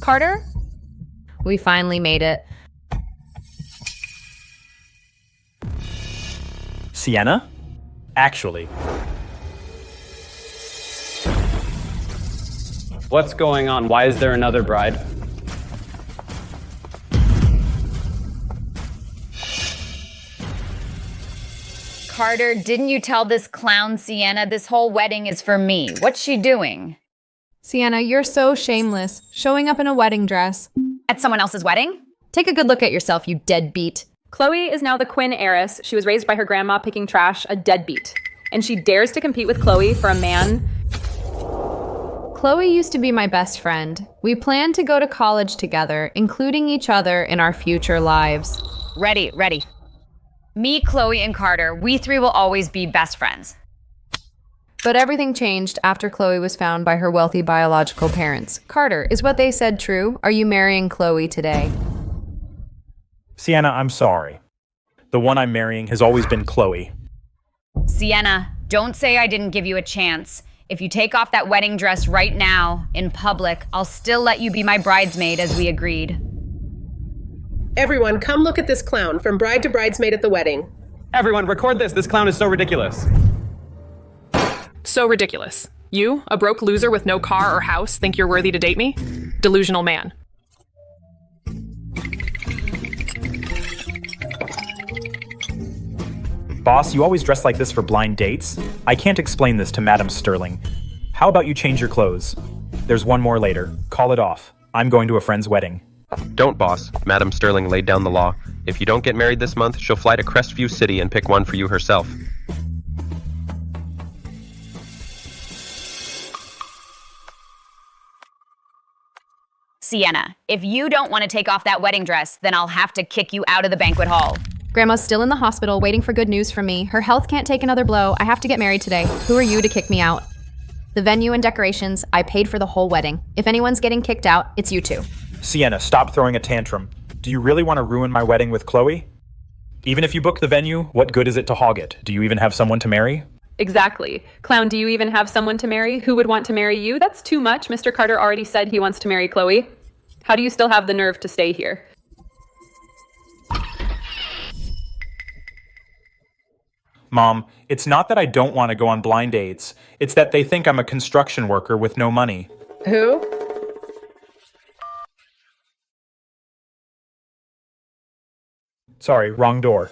Carter? We finally made it. Sienna? Actually. What's going on? Why is there another bride? Carter, didn't you tell this clown Sienna this whole wedding is for me? What's she doing? Sienna, you're so shameless. Showing up in a wedding dress. At someone else's wedding? Take a good look at yourself, you deadbeat. Chloe is now the Quinn heiress. She was raised by her grandma picking trash, a deadbeat. And she dares to compete with Chloe for a man. Chloe used to be my best friend. We planned to go to college together, including each other in our future lives. Ready. Me, Chloe, and Carter, we three will always be best friends. But everything changed after Chloe was found by her wealthy biological parents. Carter, is what they said true? Are you marrying Chloe today? Sienna, I'm sorry. The one I'm marrying has always been Chloe. Sienna, don't say I didn't give you a chance. If you take off that wedding dress right now, in public, I'll still let you be my bridesmaid as we agreed. Everyone, come look at this clown, from bride to bridesmaid at the wedding. Everyone, record this. This clown is so ridiculous. So ridiculous. You, a broke loser with no car or house, think you're worthy to date me? Delusional man. Boss, you always dress like this for blind dates? I can't explain this to Madam Sterling. How about you change your clothes? There's one more later. Call it off. I'm going to a friend's wedding. Don't, boss. Madam Sterling laid down the law. If you don't get married this month, she'll fly to Crestview City and pick one for you herself. Sienna, if you don't want to take off that wedding dress, then I'll have to kick you out of the banquet hall. Grandma's still in the hospital waiting for good news from me. Her health can't take another blow. I have to get married today. Who are you to kick me out? The venue and decorations, I paid for the whole wedding. If anyone's getting kicked out, it's you two. Sienna, stop throwing a tantrum. Do you really want to ruin my wedding with Chloe? Even if you book the venue, what good is it to hog it? Do you even have someone to marry? Exactly. Clown, do you even have someone to marry? Who would want to marry you? That's too much. Mr. Carter already said he wants to marry Chloe. How do you still have the nerve to stay here? Mom, it's not that I don't want to go on blind dates. It's that they think I'm a construction worker with no money. Who? Sorry, wrong door.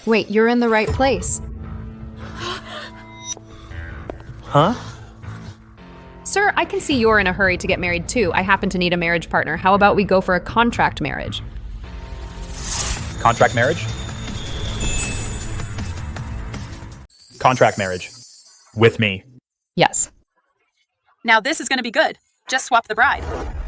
Wait, you're in the right place. Huh? Sir, I can see you're in a hurry to get married too. I happen to need a marriage partner. How about we go for a contract marriage? Contract marriage? Contract marriage. With me. Yes. Now this is gonna be good. Just swap the bride.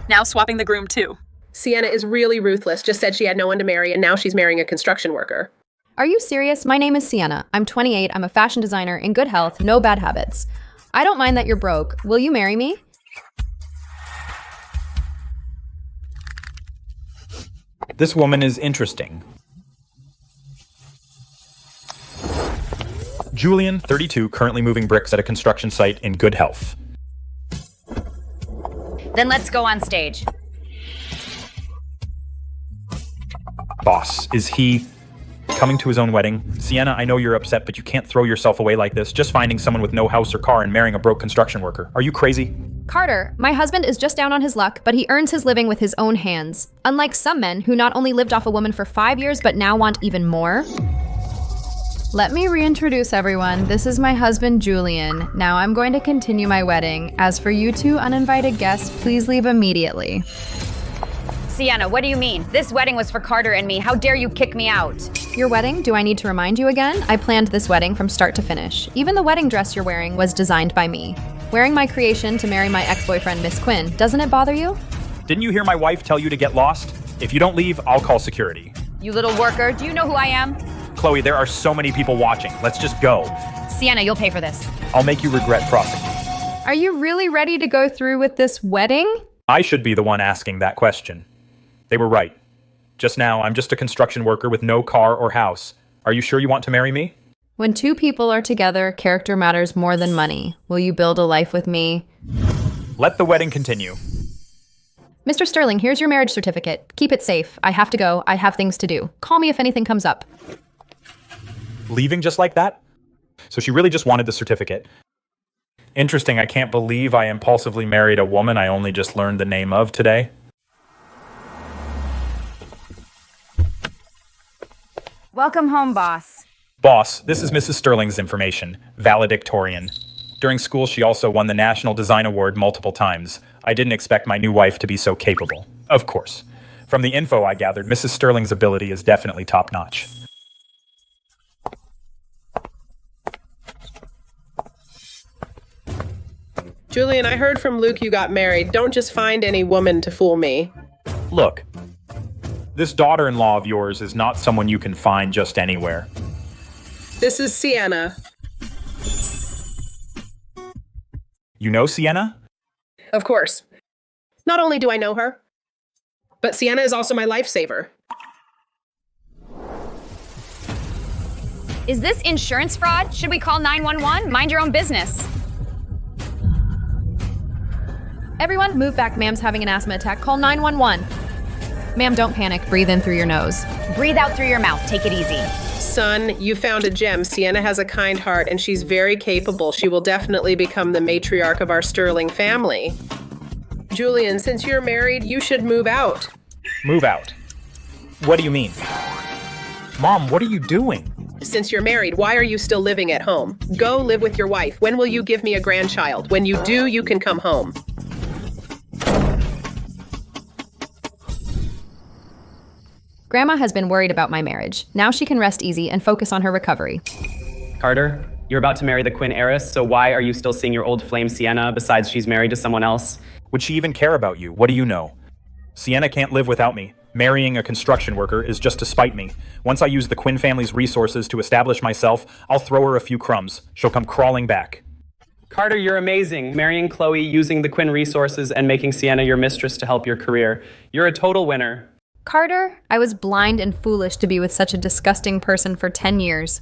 Now swapping the groom too. Sienna is really ruthless, just said she had no one to marry, and now she's marrying a construction worker. Are you serious? My name is Sienna. I'm 28. I'm a fashion designer, in good health, no bad habits. I don't mind that you're broke. Will you marry me? This woman is interesting. Julian, 32, currently moving bricks at a construction site in good health. Then let's go on stage. Boss, is he coming to his own wedding? Sienna, I know you're upset, but you can't throw yourself away like this, just finding someone with no house or car and marrying a broke construction worker. Are you crazy? Carter, my husband is just down on his luck, but he earns his living with his own hands. Unlike some men who not only lived off a woman for 5 years, but now want even more. Let me reintroduce everyone. This is my husband, Julian. Now I'm going to continue my wedding. As for you two uninvited guests, please leave immediately. Sienna, what do you mean? This wedding was for Carter and me. How dare you kick me out? Your wedding? Do I need to remind you again? I planned this wedding from start to finish. Even the wedding dress you're wearing was designed by me. Wearing my creation to marry my ex-boyfriend, Miss Quinn, doesn't it bother you? Didn't you hear my wife tell you to get lost? If you don't leave, I'll call security. You little worker, do you know who I am? Chloe, there are so many people watching. Let's just go. Sienna, you'll pay for this. I'll make you regret prosecuting. Are you really ready to go through with this wedding? I should be the one asking that question. They were right. Just now, I'm just a construction worker with no car or house. Are you sure you want to marry me? When two people are together, character matters more than money. Will you build a life with me? Let the wedding continue. Mr. Sterling, here's your marriage certificate. Keep it safe. I have to go. I have things to do. Call me if anything comes up. Leaving just like that? So she really just wanted the certificate. Interesting, I can't believe I impulsively married a woman I only just learned the name of today. Welcome home, boss. Boss, this is Mrs. Sterling's information. Valedictorian. During school, she also won the National Design Award multiple times. I didn't expect my new wife to be so capable. Of course. From the info I gathered, Mrs. Sterling's ability is definitely top-notch. Julian, I heard from Luke you got married. Don't just find any woman to fool me. Look, this daughter-in-law of yours is not someone you can find just anywhere. This is Sienna. You know Sienna? Of course. Not only do I know her, but Sienna is also my lifesaver. Is this insurance fraud? Should we call 911? Mind your own business. Everyone, move back. Ma'am's having an asthma attack. Call 911. Ma'am, don't panic. Breathe in through your nose. Breathe out through your mouth. Take it easy. Son, you found a gem. Sienna has a kind heart, and she's very capable. She will definitely become the matriarch of our Sterling family. Julian, since you're married, you should move out. Move out. What do you mean? Mom, what are you doing? Since you're married, why are you still living at home? Go live with your wife. When will you give me a grandchild? When you do, you can come home. Grandma has been worried about my marriage. Now she can rest easy and focus on her recovery. Carter, you're about to marry the Quinn heiress, so why are you still seeing your old flame Sienna besides she's married to someone else? Would she even care about you? What do you know? Sienna can't live without me. Marrying a construction worker is just to spite me. Once I use the Quinn family's resources to establish myself, I'll throw her a few crumbs. She'll come crawling back. Carter, you're amazing. Marrying Chloe, using the Quinn resources, and making Sienna your mistress to help your career. You're a total winner. Carter, I was blind and foolish to be with such a disgusting person for 10 years.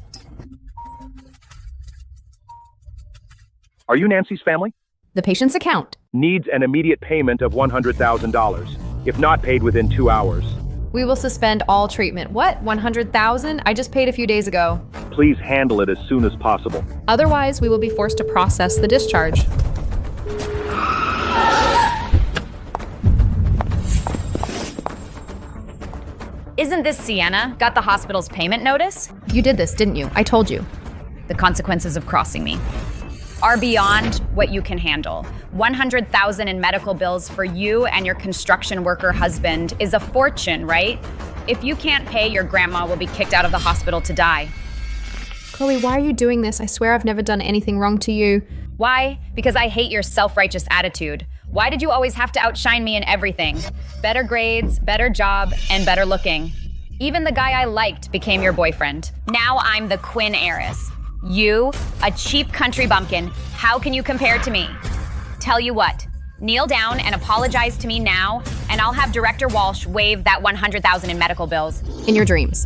Are you Nancy's family? The patient's account. Needs an immediate payment of $100,000, if not paid within 2 hours. We will suspend all treatment. What? 100,000? I just paid a few days ago. Please handle it as soon as possible. Otherwise, we will be forced to process the discharge. Isn't this Sienna? Got the hospital's payment notice? You did this, didn't you? I told you. The consequences of crossing me are beyond what you can handle. 100,000 in medical bills for you and your construction worker husband is a fortune, right? If you can't pay, your grandma will be kicked out of the hospital to die. Chloe, why are you doing this? I swear I've never done anything wrong to you. Why? Because I hate your self-righteous attitude. Why did you always have to outshine me in everything? Better grades, better job, and better looking. Even the guy I liked became your boyfriend. Now I'm the Quinn heiress. You, a cheap country bumpkin, how can you compare to me? Tell you what, kneel down and apologize to me now, and I'll have Director Walsh waive that 100,000 in medical bills. In your dreams.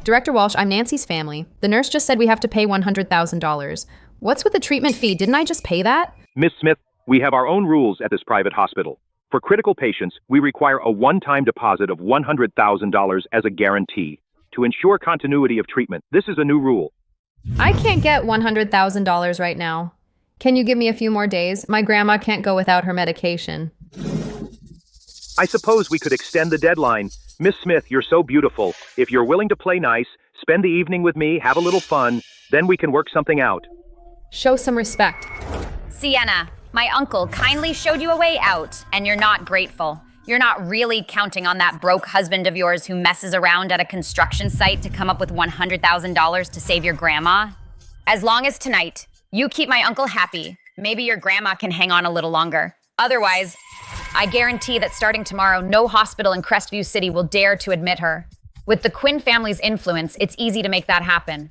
Director Walsh, I'm Nancy's family. The nurse just said we have to pay $100,000. What's with the treatment fee? Didn't I just pay that? Miss Smith, we have our own rules at this private hospital. For critical patients, we require a one-time deposit of $100,000 as a guarantee to ensure continuity of treatment. This is a new rule. I can't get $100,000 right now. Can you give me a few more days? My grandma can't go without her medication. I suppose we could extend the deadline. Miss Smith, you're so beautiful. If you're willing to play nice, spend the evening with me, have a little fun, then we can work something out. Show some respect. Sienna, my uncle kindly showed you a way out, and you're not grateful. You're not really counting on that broke husband of yours who messes around at a construction site to come up with $100,000 to save your grandma. As long as tonight, you keep my uncle happy, maybe your grandma can hang on a little longer. Otherwise, I guarantee that starting tomorrow, no hospital in Crestview City will dare to admit her. With the Quinn family's influence, it's easy to make that happen.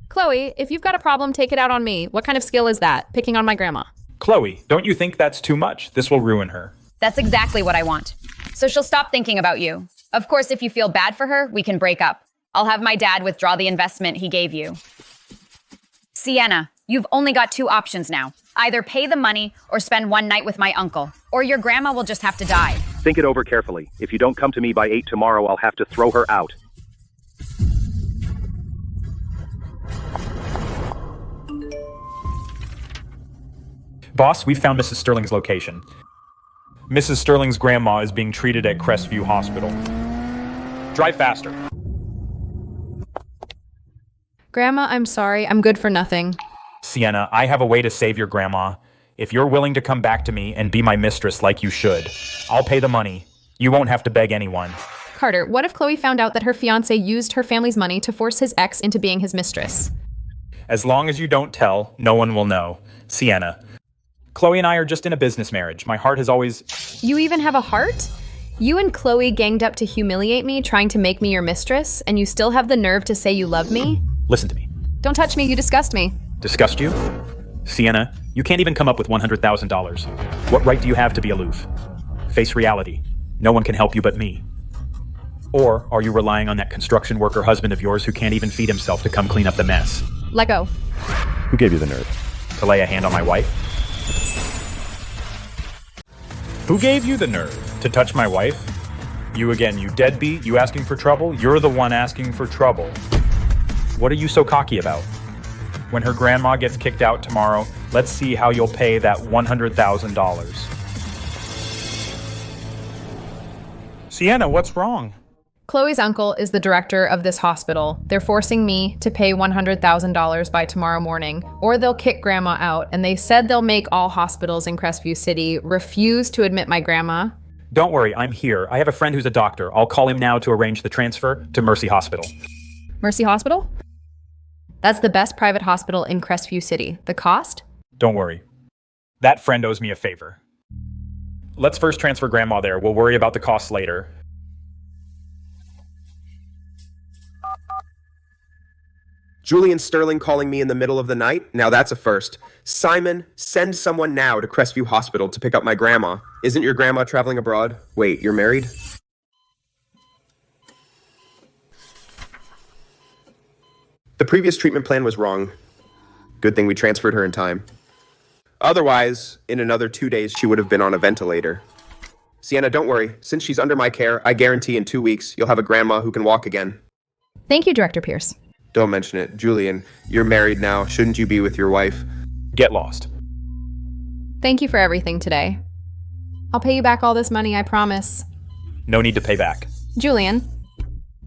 Chloe, if you've got a problem, take it out on me. What kind of skill is that? Picking on my grandma. Chloe, don't you think that's too much? This will ruin her. That's exactly what I want. So she'll stop thinking about you. Of course, if you feel bad for her, we can break up. I'll have my dad withdraw the investment he gave you. Sienna, you've only got two options now. Either pay the money or spend one night with my uncle, or your grandma will just have to die. Think it over carefully. If you don't come to me by 8 tomorrow, I'll have to throw her out. Boss, we found Mrs. Sterling's location. Mrs. Sterling's grandma is being treated at Crestview Hospital. Drive faster. Grandma, I'm sorry. I'm good for nothing. Sienna, I have a way to save your grandma. If you're willing to come back to me and be my mistress like you should, I'll pay the money. You won't have to beg anyone. Carter, what if Chloe found out that her fiancé used her family's money to force his ex into being his mistress? As long as you don't tell, no one will know. Sienna. Chloe and I are just in a business marriage. My heart has always... You even have a heart? You and Chloe ganged up to humiliate me, trying to make me your mistress, and you still have the nerve to say you love me? Listen to me. Don't touch me, you disgust me. Disgust you? Sienna, you can't even come up with $100,000. What right do you have to be aloof? Face reality. No one can help you but me. Or are you relying on that construction worker husband of yours who can't even feed himself to come clean up the mess? Let go. Who gave you the nerve? To lay a hand on my wife? Who gave you the nerve to touch my wife? You again, you deadbeat, you asking for trouble? You're the one asking for trouble. What are you so cocky about? When her grandma gets kicked out tomorrow, let's see how you'll pay that $100,000. Sienna, what's wrong? Chloe's uncle is the director of this hospital. They're forcing me to pay $100,000 by tomorrow morning, or they'll kick Grandma out, and they said they'll make all hospitals in Crestview City refuse to admit my grandma. Don't worry, I'm here. I have a friend who's a doctor. I'll call him now to arrange the transfer to Mercy Hospital. Mercy Hospital? That's the best private hospital in Crestview City. The cost? Don't worry. That friend owes me a favor. Let's first transfer Grandma there. We'll worry about the costs later. Julian Sterling calling me in the middle of the night? Now that's a first. Simon, send someone now to Crestview Hospital to pick up my grandma. Isn't your grandma traveling abroad? Wait, you're married? The previous treatment plan was wrong. Good thing we transferred her in time. Otherwise, in another 2 days, she would have been on a ventilator. Sienna, don't worry. Since she's under my care, I guarantee in 2 weeks, you'll have a grandma who can walk again. Thank you, Director Pierce. Don't mention it. Julian, you're married now. Shouldn't you be with your wife? Get lost. Thank you for everything today. I'll pay you back all this money, I promise. No need to pay back. Julian,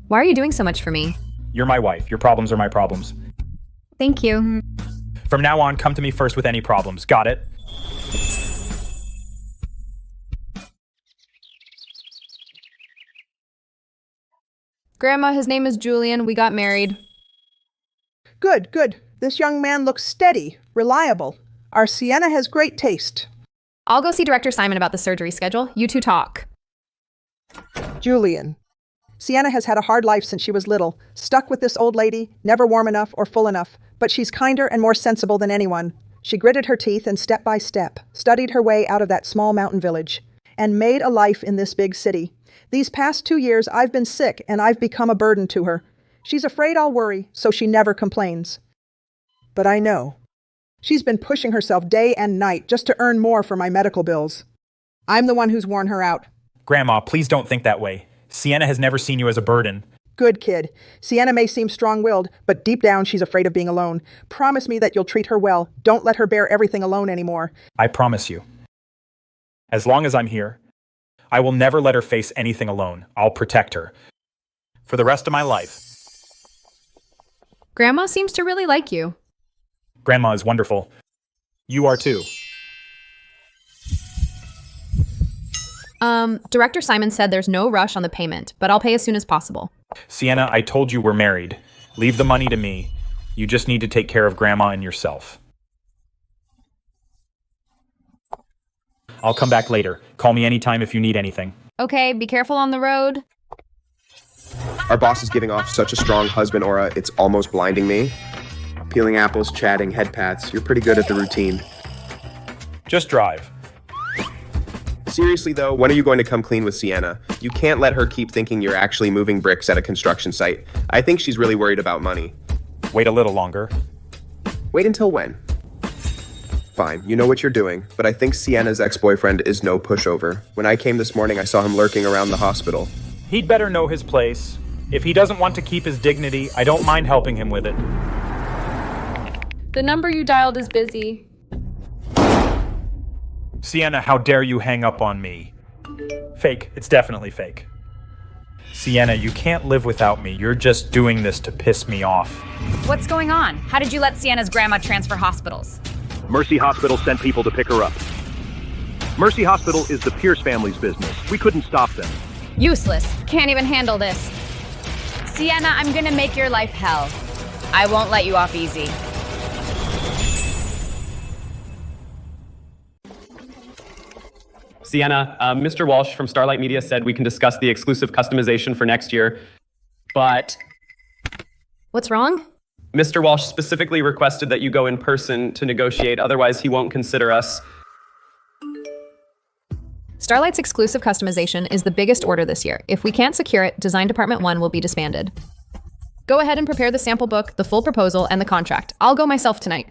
why are you doing so much for me? You're my wife. Your problems are my problems. Thank you. From now on, come to me first with any problems. Got it? Grandma, his name is Julian. We got married. Good, good. This young man looks steady, reliable. Our Sienna has great taste. I'll go see Director Simon about the surgery schedule. You two talk. Julian. Sienna has had a hard life since she was little, stuck with this old lady, never warm enough or full enough, but she's kinder and more sensible than anyone. She gritted her teeth and step by step, studied her way out of that small mountain village, and made a life in this big city. These past 2 years, I've been sick, and I've become a burden to her. She's afraid I'll worry, so she never complains. But I know. She's been pushing herself day and night just to earn more for my medical bills. I'm the one who's worn her out. Grandma, please don't think that way. Sienna has never seen you as a burden. Good kid. Sienna may seem strong-willed, but deep down she's afraid of being alone. Promise me that you'll treat her well. Don't let her bear everything alone anymore. I promise you. As long as I'm here, I will never let her face anything alone. I'll protect her. For the rest of my life. Grandma seems to really like you. Grandma is wonderful. You are too. Director Simon said there's no rush on the payment, but I'll pay as soon as possible. Sienna, I told you we're married. Leave the money to me. You just need to take care of Grandma and yourself. I'll come back later. Call me anytime if you need anything. Okay, be careful on the road. Our boss is giving off such a strong husband aura, it's almost blinding me. Peeling apples, chatting, head pats. You're pretty good at the routine. Just drive. Seriously though, when are you going to come clean with Sienna? You can't let her keep thinking you're actually moving bricks at a construction site. I think she's really worried about money. Wait a little longer. Wait until when? Fine, you know what you're doing, but I think Sienna's ex-boyfriend is no pushover. When I came this morning, I saw him lurking around the hospital. He'd better know his place. If he doesn't want to keep his dignity, I don't mind helping him with it. The number you dialed is busy. Sienna, how dare you hang up on me? Fake. It's definitely fake. Sienna, you can't live without me. You're just doing this to piss me off. What's going on? How did you let Sienna's grandma transfer hospitals? Mercy Hospital sent people to pick her up. Mercy Hospital is the Pierce family's business. We couldn't stop them. Useless. Can't even handle this. Sienna, I'm gonna make your life hell. I won't let you off easy. Sienna, Mr. Walsh from Starlight Media said we can discuss the exclusive customization for next year, but What's wrong? Mr. Walsh specifically requested that you go in person to negotiate, otherwise he won't consider us. Starlight's exclusive customization is the biggest order this year. If we can't secure it, Design Department 1 will be disbanded. Go ahead and prepare the sample book, the full proposal, and the contract. I'll go myself tonight.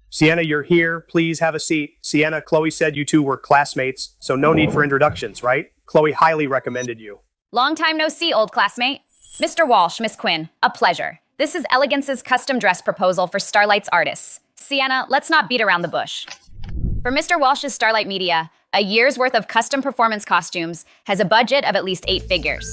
Sienna, you're here. Please have a seat. Sienna, Chloe said you two were classmates, so no need for introductions, right? Chloe highly recommended you. Long time no see, old classmate. Mr. Walsh, Miss Quinn, a pleasure. This is Elegance's custom dress proposal for Starlight's artists. Sienna, let's not beat around the bush. For Mr. Walsh's Starlight Media, a year's worth of custom performance costumes has a budget of at least 8 figures.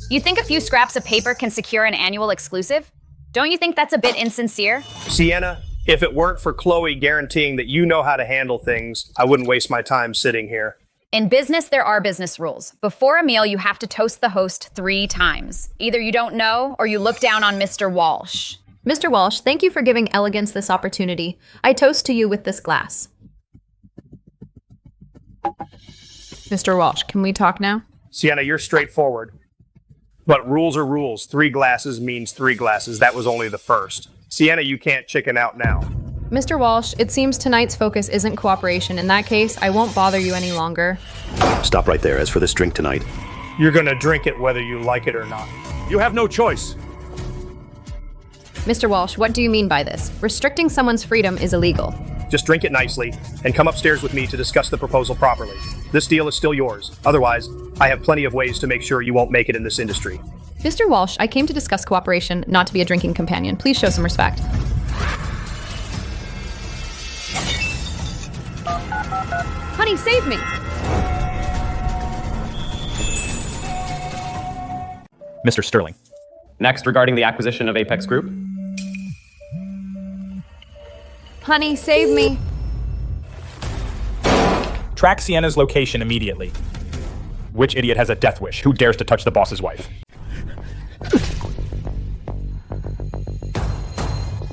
You think a few scraps of paper can secure an annual exclusive? Don't you think that's a bit insincere? Sienna, if it weren't for Chloe guaranteeing that you know how to handle things, I wouldn't waste my time sitting here. In business, there are business rules. Before a meal, you have to toast the host 3 times. Either you don't know, or you look down on Mr. Walsh. Mr. Walsh, thank you for giving Elegance this opportunity. I toast to you with this glass. Mr. Walsh, can we talk now? Sienna, you're straightforward. But rules are rules. 3 glasses means 3 glasses. That was only the first. Sienna, you can't chicken out now. Mr. Walsh, it seems tonight's focus isn't cooperation. In that case, I won't bother you any longer. Stop right there. As for this drink tonight, You're gonna drink it whether you like it or not. You have no choice. Mr. Walsh, what do you mean by this? Restricting someone's freedom is illegal. Just drink it nicely and come upstairs with me to discuss the proposal properly. This deal is still yours. Otherwise, I have plenty of ways to make sure you won't make it in this industry. Mr. Walsh, I came to discuss cooperation, not to be a drinking companion. Please show some respect. Honey, save me! Mr. Sterling. Next, regarding the acquisition of Apex Group. Honey, save me! Track Sienna's location immediately. Which idiot has a death wish? Who dares to touch the boss's wife?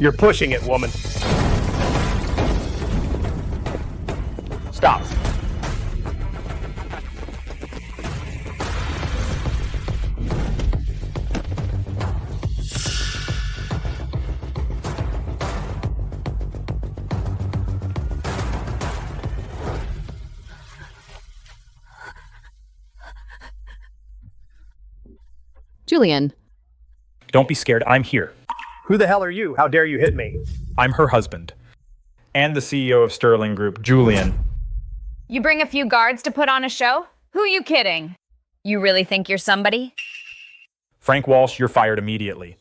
You're pushing it, woman. Stop. Julian. Don't be scared. I'm here. Who the hell are you? How dare you hit me? I'm her husband. And the CEO of Sterling Group, Julian. You bring a few guards to put on a show? Who you kidding? You really think you're somebody? Frank Walsh, you're fired immediately.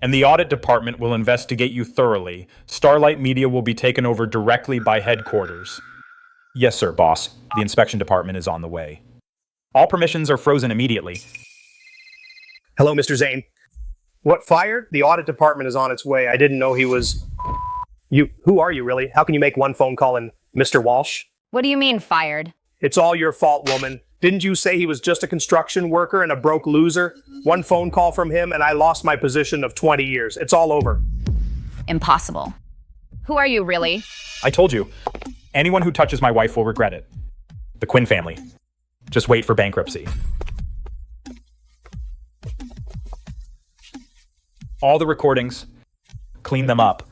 And the audit department will investigate you thoroughly. Starlight Media will be taken over directly by headquarters. Yes, sir, boss. The inspection department is on the way. All permissions are frozen immediately. Hello, Mr. Zane. What, fired? The audit department is on its way. I didn't know he was... You. Who are you, really? How can you make one phone call and Mr. Walsh? What do you mean, fired? It's all your fault, woman. Didn't you say he was just a construction worker and a broke loser? One phone call from him and I lost my position of 20 years. It's all over. Impossible. Who are you, really? I told you. Anyone who touches my wife will regret it. The Quinn family. Just wait for bankruptcy. All the recordings. Clean them up.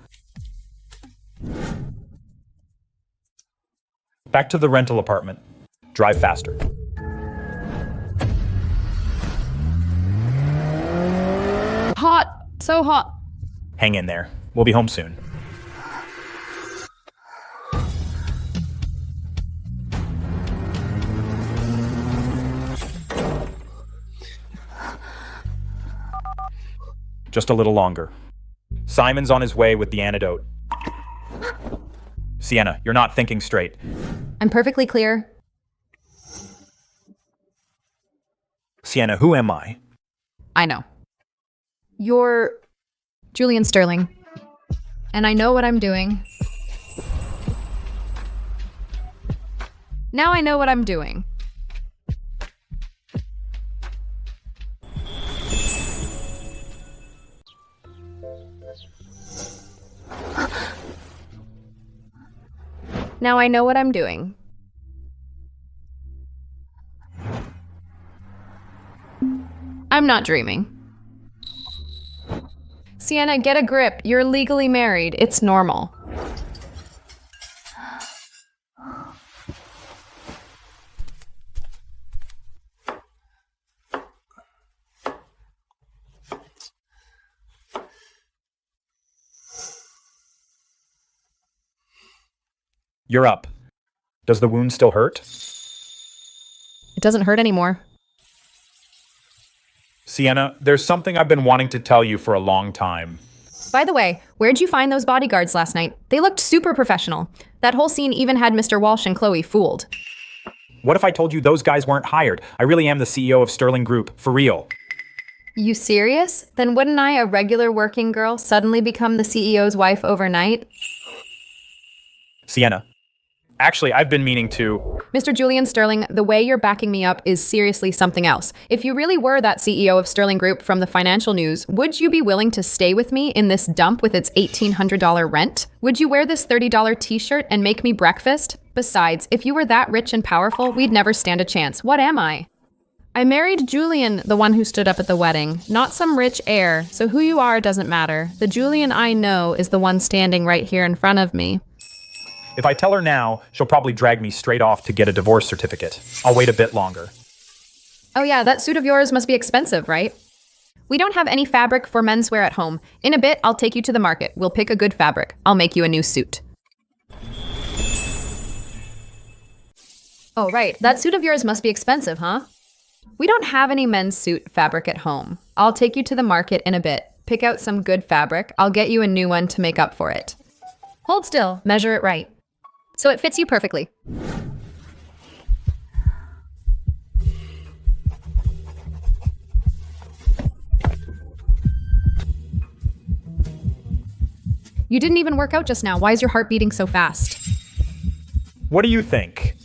Back to the rental apartment. Drive faster. So hot. Hang in there. We'll be home soon. Just a little longer. Simon's on his way with the antidote. Sienna, you're not thinking straight. I'm perfectly clear. Sienna, who am I? I know. You're Julian Sterling. And I know what I'm doing. Now I know what I'm doing. Now I know what I'm doing. I'm not dreaming. Sienna, get a grip. You're legally married. It's normal. You're up. Does the wound still hurt? It doesn't hurt anymore. Sienna, there's something I've been wanting to tell you for a long time. By the way, where'd you find those bodyguards last night? They looked super professional. That whole scene even had Mr. Walsh and Chloe fooled. What if I told you those guys weren't hired? I really am the CEO of Sterling Group, for real. You serious? Then wouldn't I, a regular working girl, suddenly become the CEO's wife overnight? Sienna, actually, I've been meaning to... Mr. Julian Sterling, the way you're backing me up is seriously something else. If you really were that CEO of Sterling Group from the financial news, would you be willing to stay with me in this dump with its $1,800 rent? Would you wear this $30 t-shirt and make me breakfast? Besides, if you were that rich and powerful, we'd never stand a chance. What am I? I married Julian, the one who stood up at the wedding, not some rich heir, so who you are doesn't matter. The Julian I know is the one standing right here in front of me. If I tell her now, she'll probably drag me straight off to get a divorce certificate. I'll wait a bit longer. Oh yeah, that suit of yours must be expensive, right? We don't have any fabric for menswear at home. In a bit, I'll take you to the market. We'll pick a good fabric. I'll make you a new suit. Oh right, that suit of yours must be expensive, huh? We don't have any men's suit fabric at home. I'll take you to the market in a bit. Pick out some good fabric. I'll get you a new one to make up for it. Hold still, measure it right. So it fits you perfectly. You didn't even work out just now. Why is your heart beating so fast? What do you think?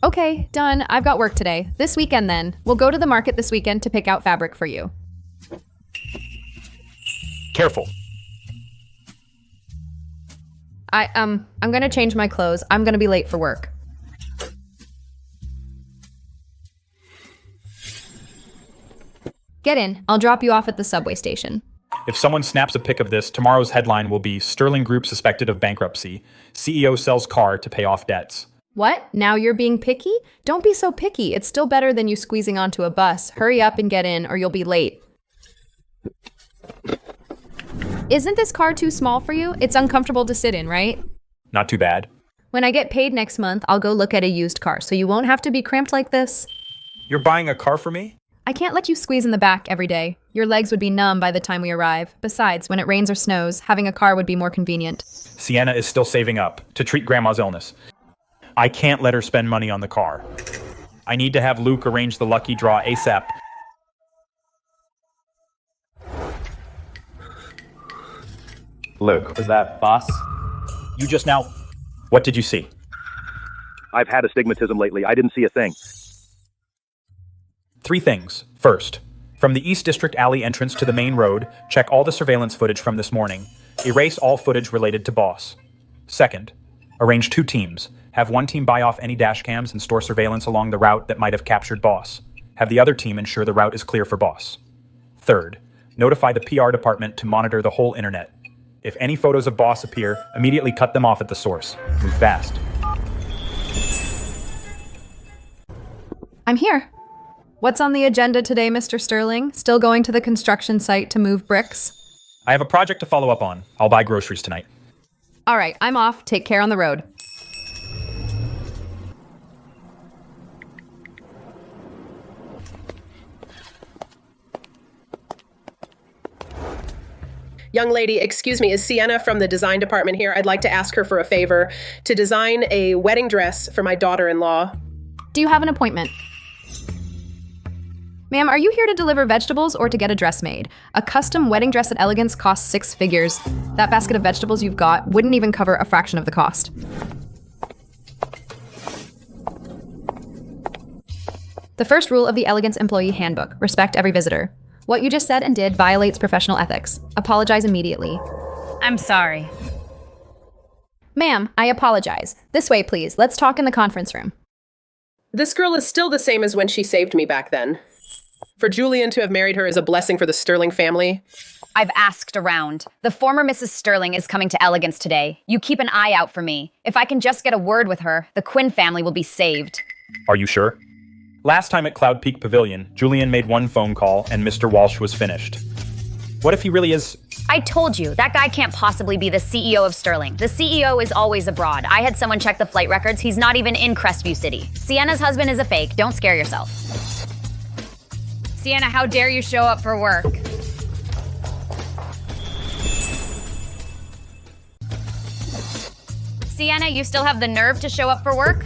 Okay, done. I've got work today. This weekend then. We'll go to the market this weekend to pick out fabric for you. Careful. I'm gonna change my clothes. I'm gonna be late for work. Get in. I'll drop you off at the subway station. If someone snaps a pic of this, tomorrow's headline will be Sterling Group suspected of bankruptcy. CEO sells car to pay off debts. What? Now you're being picky? Don't be so picky. It's still better than you squeezing onto a bus. Hurry up and get in or you'll be late. Isn't this car too small for you? It's uncomfortable to sit in, right? Not too bad. When I get paid next month, I'll go look at a used car, so you won't have to be cramped like this. You're buying a car for me? I can't let you squeeze in the back every day. Your legs would be numb by the time we arrive. Besides, when it rains or snows, having a car would be more convenient. Sienna is still saving up to treat Grandma's illness. I can't let her spend money on the car. I need to have Luke arrange the lucky draw ASAP. Luke, was that boss? You just now... What did you see? I've had astigmatism lately. I didn't see a thing. 3 things. First, from the East District Alley entrance to the main road, check all the surveillance footage from this morning. Erase all footage related to Boss. Second, arrange 2 teams. Have one team buy off any dash cams and store surveillance along the route that might have captured Boss. Have the other team ensure the route is clear for Boss. Third, notify the PR department to monitor the whole internet. If any photos of Boss appear, immediately cut them off at the source. Move fast. I'm here. What's on the agenda today, Mr. Sterling? Still going to the construction site to move bricks? I have a project to follow up on. I'll buy groceries tonight. All right, I'm off. Take care on the road. Young lady, excuse me, is Sienna from the design department here? I'd like to ask her for a favor to design a wedding dress for my daughter-in-law. Do you have an appointment? Ma'am, are you here to deliver vegetables or to get a dress made? A custom wedding dress at Elegance costs 6 figures. That basket of vegetables you've got wouldn't even cover a fraction of the cost. The first rule of the Elegance Employee Handbook: respect every visitor. What you just said and did violates professional ethics. Apologize immediately. I'm sorry. Ma'am, I apologize. This way, please. Let's talk in the conference room. This girl is still the same as when she saved me back then. For Julian to have married her is a blessing for the Sterling family. I've asked around. The former Mrs. Sterling is coming to Elegance today. You keep an eye out for me. If I can just get a word with her, the Quinn family will be saved. Are you sure? Last time at Cloud Peak Pavilion, Julian made one phone call and Mr. Walsh was finished. What if he really is... I told you, that guy can't possibly be the CEO of Sterling. The CEO is always abroad. I had someone check the flight records. He's not even in Crestview City. Sienna's husband is a fake. Don't scare yourself. Sienna, how dare you show up for work? Sienna, you still have the nerve to show up for work?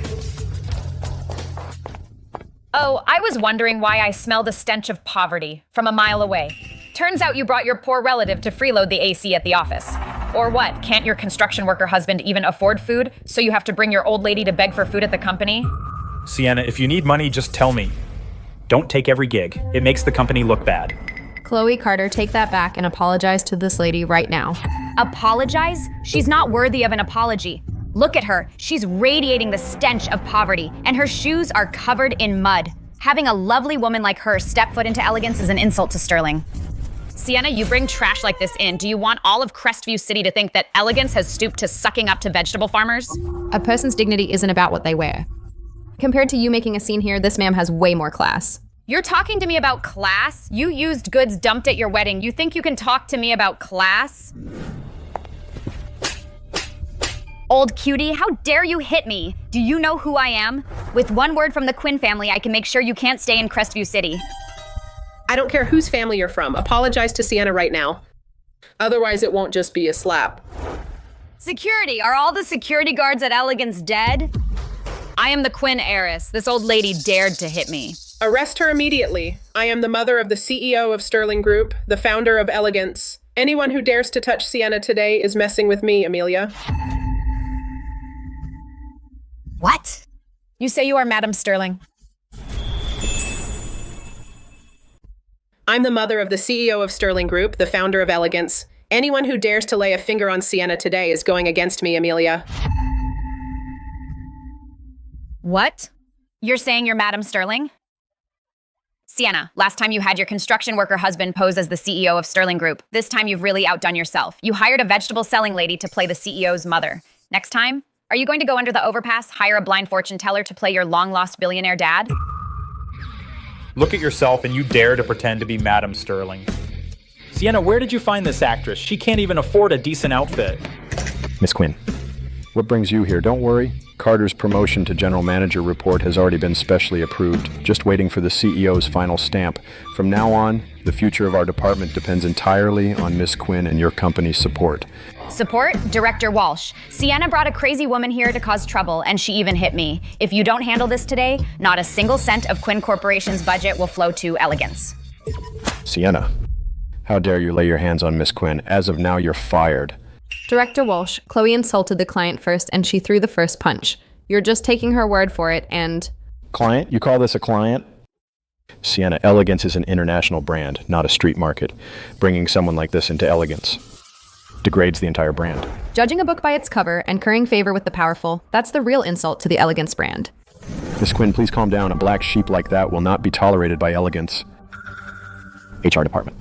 Oh, I was wondering why I smell the stench of poverty from a mile away. Turns out you brought your poor relative to freeload the AC at the office. Or what, can't your construction worker husband even afford food, so you have to bring your old lady to beg for food at the company? Sienna, if you need money, just tell me. Don't take every gig. It makes the company look bad. Chloe Carter, take that back and apologize to this lady right now. Apologize? She's not worthy of an apology. Look at her. She's radiating the stench of poverty, and her shoes are covered in mud. Having a lovely woman like her step foot into Elegance is an insult to Sterling. Sienna, you bring trash like this in. Do you want all of Crestview City to think that Elegance has stooped to sucking up to vegetable farmers? A person's dignity isn't about what they wear. Compared to you making a scene here, this ma'am has way more class. You're talking to me about class? You used goods dumped at your wedding. You think you can talk to me about class? Old cutie, how dare you hit me? Do you know who I am? With one word from the Quinn family, I can make sure you can't stay in Crestview City. I don't care whose family you're from. Apologize to Sienna right now. Otherwise, it won't just be a slap. Security, are all the security guards at Elegance dead? I am the Quinn heiress. This old lady dared to hit me. Arrest her immediately. I am the mother of the CEO of Sterling Group, the founder of Elegance. Anyone who dares to touch Sienna today is messing with me, Amelia. What? You say you are Madam Sterling? I'm the mother of the CEO of Sterling Group, the founder of Elegance. Anyone who dares to lay a finger on Sienna today is going against me, Amelia. What? You're saying you're Madam Sterling? Sienna, last time you had your construction worker husband pose as the CEO of Sterling Group. This time you've really outdone yourself. You hired a vegetable selling lady to play the CEO's mother. Next time, are you going to go under the overpass, hire a blind fortune teller to play your long-lost billionaire dad? Look at yourself and you dare to pretend to be Madam Sterling. Sienna, where did you find this actress? She can't even afford a decent outfit. Miss Quinn, what brings you here? Don't worry. Carter's promotion to general manager report has already been specially approved, just waiting for the CEO's final stamp. From now on, the future of our department depends entirely on Miss Quinn and your company's support. Support? Director Walsh. Sienna brought a crazy woman here to cause trouble, and she even hit me. If you don't handle this today, not a single cent of Quinn Corporation's budget will flow to Elegance. Sienna, how dare you lay your hands on Miss Quinn? As of now, you're fired. Director Walsh, Chloe insulted the client first and she threw the first punch. You're just taking her word for it and... Client? You call this a client? Sienna, Elegance is an international brand, not a street market. Bringing someone like this into Elegance degrades the entire brand. Judging a book by its cover and currying favor with the powerful, that's the real insult to the Elegance brand. Miss Quinn, please calm down. A black sheep like that will not be tolerated by Elegance. HR department.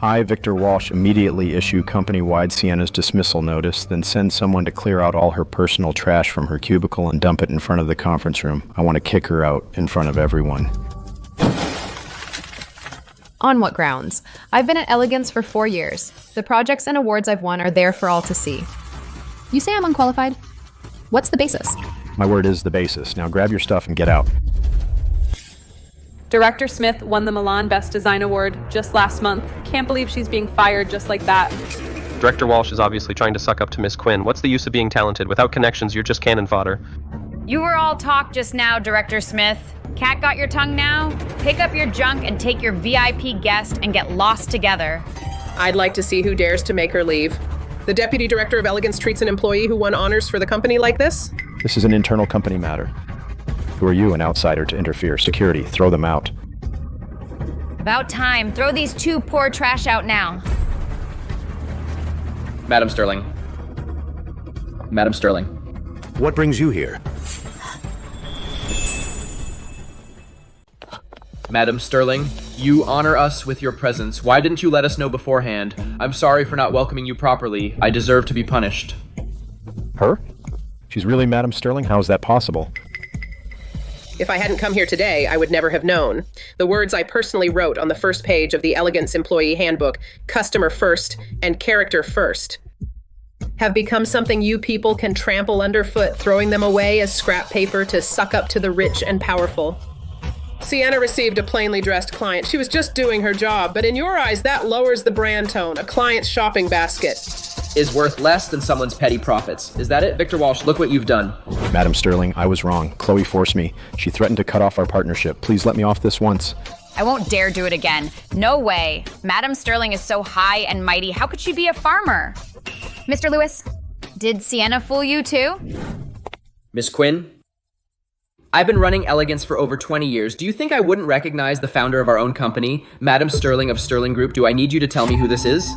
I, Victor Walsh, immediately issue company-wide Sienna's dismissal notice, then send someone to clear out all her personal trash from her cubicle and dump it in front of the conference room. I want to kick her out in front of everyone. On what grounds? I've been at Elegance for 4 years. The projects and awards I've won are there for all to see. You say I'm unqualified? What's the basis? My word is the basis. Now grab your stuff and get out. Director Smith won the Milan Best Design Award just last month. Can't believe she's being fired just like that. Director Walsh is obviously trying to suck up to Miss Quinn. What's the use of being talented? Without connections, you're just cannon fodder. You were all talk just now, Director Smith. Cat got your tongue now? Pick up your junk and take your VIP guest and get lost together. I'd like to see who dares to make her leave. The deputy director of Elegance treats an employee who won honors for the company like this? This is an internal company matter. Who are you, an outsider, to interfere? Security, throw them out. About time. Throw these two poor trash out now. Madam Sterling. Madam Sterling. What brings you here? Madam Sterling, you honor us with your presence. Why didn't you let us know beforehand? I'm sorry for not welcoming you properly. I deserve to be punished. Her? She's really Madam Sterling? How is that possible? If I hadn't come here today, I would never have known. The words I personally wrote on the first page of the Elegance Employee Handbook, customer first and character first, have become something you people can trample underfoot, throwing them away as scrap paper to suck up to the rich and powerful. Sienna received a plainly dressed client. She was just doing her job, but in your eyes, that lowers the brand tone. A client's shopping basket is worth less than someone's petty profits. Is that it? Victor Walsh, look what you've done. Madam Sterling, I was wrong. Chloe forced me. She threatened to cut off our partnership. Please let me off this once. I won't dare do it again. No way. Madam Sterling is so high and mighty. How could she be a farmer? Mr. Lewis, did Sienna fool you too? Miss Quinn, I've been running Elegance for over 20 years. Do you think I wouldn't recognize the founder of our own company, Madam Sterling of Sterling Group? Do I need you to tell me who this is?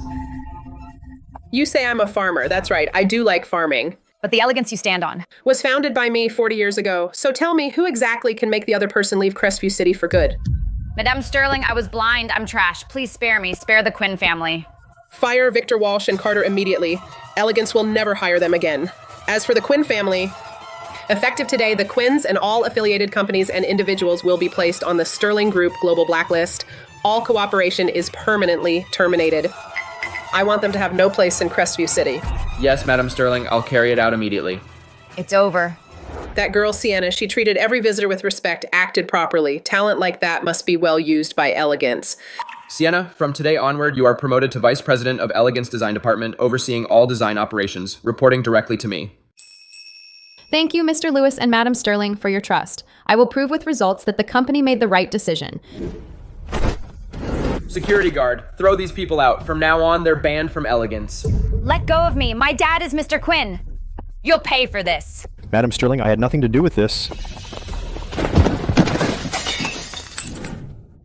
You say I'm a farmer. That's right. I do like farming. But the Elegance you stand on was founded by me 40 years ago. So tell me, who exactly can make the other person leave Crestview City for good? Madame Sterling, I was blind. I'm trash. Please spare me. Spare the Quinn family. Fire Victor Walsh and Carter immediately. Elegance will never hire them again. As for the Quinn family, effective today, the Quinns and all affiliated companies and individuals will be placed on the Sterling Group Global Blacklist. All cooperation is permanently terminated. I want them to have no place in Crestview City. Yes, Madam Sterling, I'll carry it out immediately. It's over. That girl, Sienna, she treated every visitor with respect, acted properly. Talent like that must be well used by Elegance. Sienna, from today onward, you are promoted to Vice President of Elegance Design Department, overseeing all design operations, reporting directly to me. Thank you, Mr. Lewis and Madam Sterling, for your trust. I will prove with results that the company made the right decision. Security guard, throw these people out. From now on, they're banned from Elegance. Let go of me. My dad is Mr. Quinn. You'll pay for this. Madam Sterling, I had nothing to do with this.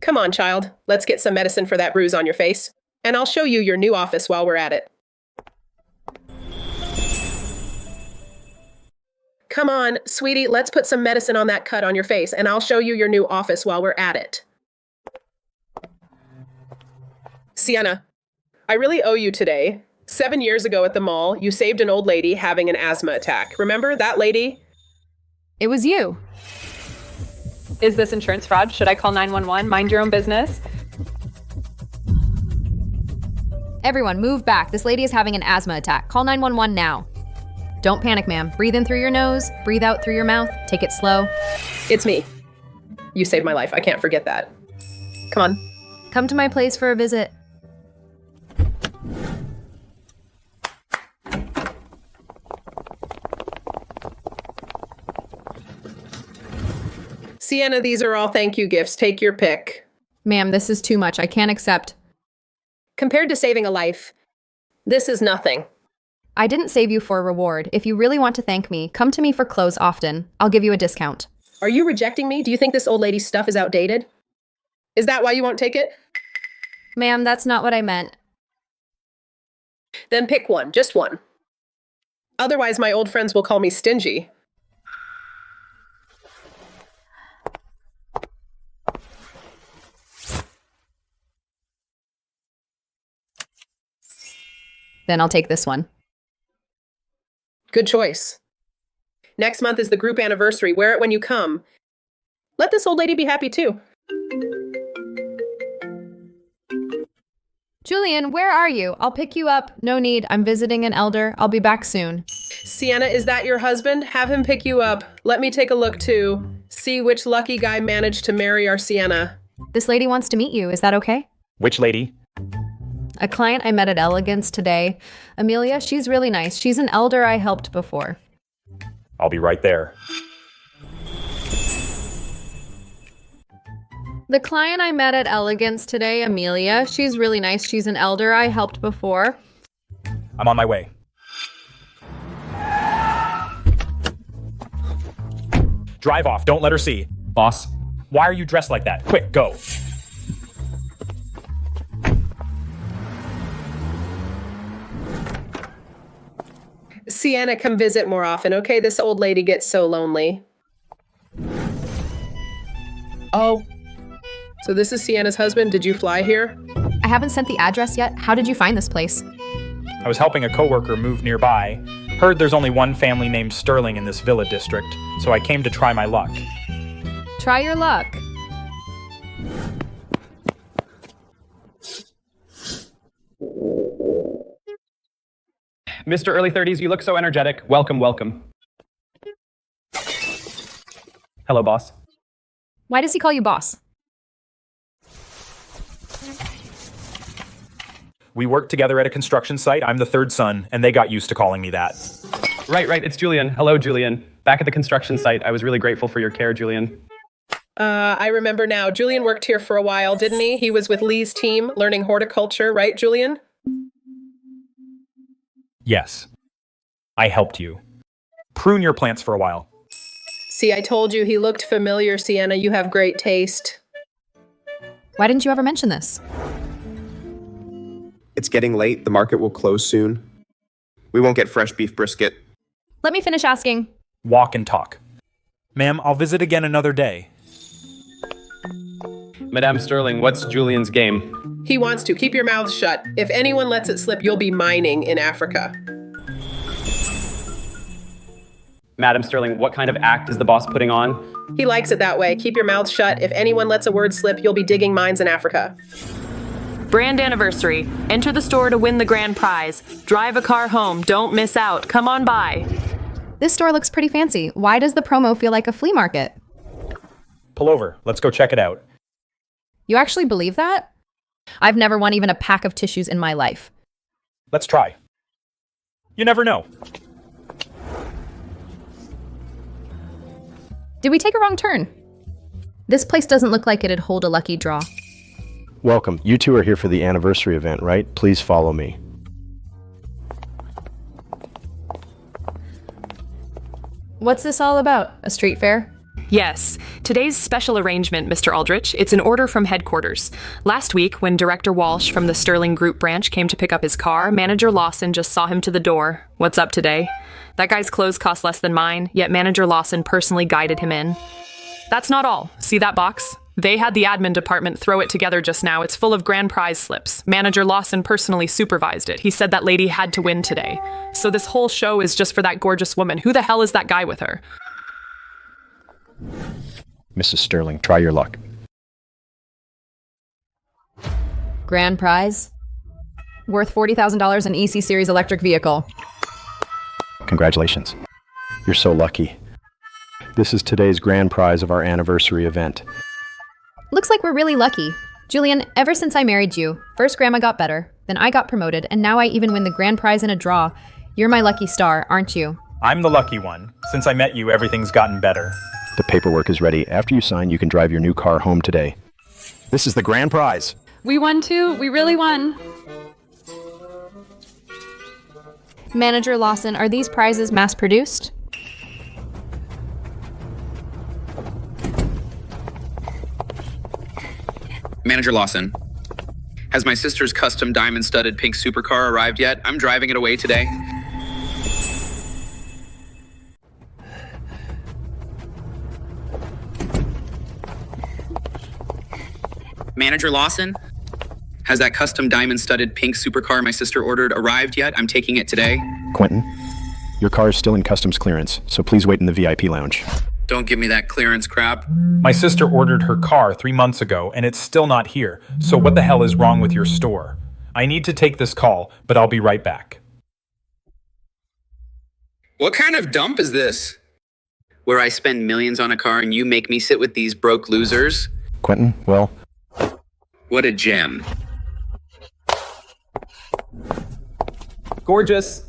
Come on, child. Let's get some medicine for that bruise on your face. And I'll show you your new office while we're at it. Come on, sweetie, let's put some medicine on that cut on your face, and I'll show you your new office while we're at it. Sienna, I really owe you today. 7 years ago at the mall, you saved an old lady having an asthma attack. Remember that lady? It was you. Is this insurance fraud? Should I call 911? Mind your own business. Everyone, move back. This lady is having an asthma attack. Call 911 now. Don't panic, ma'am. Breathe in through your nose, breathe out through your mouth. Take it slow. It's me. You saved my life. I can't forget that. Come on. Come to my place for a visit. Sienna, these are all thank you gifts. Take your pick. Ma'am, this is too much. I can't accept. Compared to saving a life, this is nothing. I didn't save you for a reward. If you really want to thank me, come to me for clothes often. I'll give you a discount. Are you rejecting me? Do you think this old lady's stuff is outdated? Is that why you won't take it? Ma'am, that's not what I meant. Then pick one, just one. Otherwise, my old friends will call me stingy. Then I'll take this one. Good choice. Next month is the group anniversary. Wear it when you come. Let this old lady be happy too. Julian, where are you? I'll pick you up. No need. I'm visiting an elder. I'll be back soon. Sienna, is that your husband? Have him pick you up. Let me take a look too. See which lucky guy managed to marry our Sienna. This lady wants to meet you. Is that okay? Which lady? A client I met at Elegance today. Amelia, she's really nice. She's an elder I helped before. I'll be right there. The client I met at Elegance today, Amelia, she's really nice. She's an elder I helped before. I'm on my way. Drive off. Don't let her see. Boss. Why are you dressed like that? Quick, go. Sienna, come visit more often, okay? This old lady gets so lonely. Oh. So this is Sienna's husband. Did you fly here? I haven't sent the address yet. How did you find this place? I was helping a coworker move nearby. Heard there's only one family named Sterling in this villa district, so I came to try my luck. Try your luck. Mr. Early 30s, you look so energetic. Welcome, welcome. Hello, boss. Why does he call you boss? We worked together at a construction site. I'm the third son, and they got used to calling me that. Right. It's Julian. Hello, Julian. Back at the construction site, I was really grateful for your care, Julian. I remember now. Julian worked here for a while, didn't he? He was with Lee's team, learning horticulture, right, Julian? Yes. I helped you. Prune your plants for a while. See, I told you he looked familiar, Sienna. You have great taste. Why didn't you ever mention this? It's getting late. The market will close soon. We won't get fresh beef brisket. Let me finish asking. Walk and talk. Ma'am, I'll visit again another day. Madame Sterling, what's Julian's game? He wants to. Keep your mouth shut. If anyone lets it slip, you'll be mining in Africa. Madame Sterling, what kind of act is the boss putting on? He likes it that way. Keep your mouth shut. If anyone lets a word slip, you'll be digging mines in Africa. Brand anniversary. Enter the store to win the grand prize. Drive a car home. Don't miss out. Come on by. This store looks pretty fancy. Why does the promo feel like a flea market? Pull over. Let's go check it out. You actually believe that? I've never won even a pack of tissues in my life. Let's try. You never know. Did we take a wrong turn? This place doesn't look like it'd hold a lucky draw. Welcome. You two are here for the anniversary event, right? Please follow me. What's this all about? A street fair? Yes. Today's special arrangement, Mr. Aldrich. It's an order from headquarters. Last week, when Director Walsh from the Sterling Group branch came to pick up his car, Manager Lawson just saw him to the door. What's up today? That guy's clothes cost less than mine, yet Manager Lawson personally guided him in. That's not all. See that box? They had the admin department throw it together just now. It's full of grand prize slips. Manager Lawson personally supervised it. He said that lady had to win today. So this whole show is just for that gorgeous woman. Who the hell is that guy with her? Mrs. Sterling, try your luck. Grand prize? Worth $40,000 an EC Series electric vehicle. Congratulations. You're so lucky. This is today's grand prize of our anniversary event. Looks like we're really lucky. Julian, ever since I married you, first Grandma got better, then I got promoted, and now I even win the grand prize in a draw. You're my lucky star, aren't you? I'm the lucky one. Since I met you, everything's gotten better. The paperwork is ready. After you sign, you can drive your new car home today. This is the grand prize. We won too. We really won. Manager Lawson, are these prizes mass-produced? Manager Lawson, has my sister's custom diamond-studded pink supercar arrived yet? I'm driving it away today. Manager Lawson, has that custom diamond-studded pink supercar my sister ordered arrived yet? I'm taking it today. Quentin, your car is still in customs clearance, so please wait in the VIP lounge. Don't give me that clearance crap. My sister ordered her car 3 months ago, and it's still not here. So what the hell is wrong with your store? I need to take this call, but I'll be right back. What kind of dump is this? Where I spend millions on a car and you make me sit with these broke losers? Quentin, well, What a gem. Gorgeous.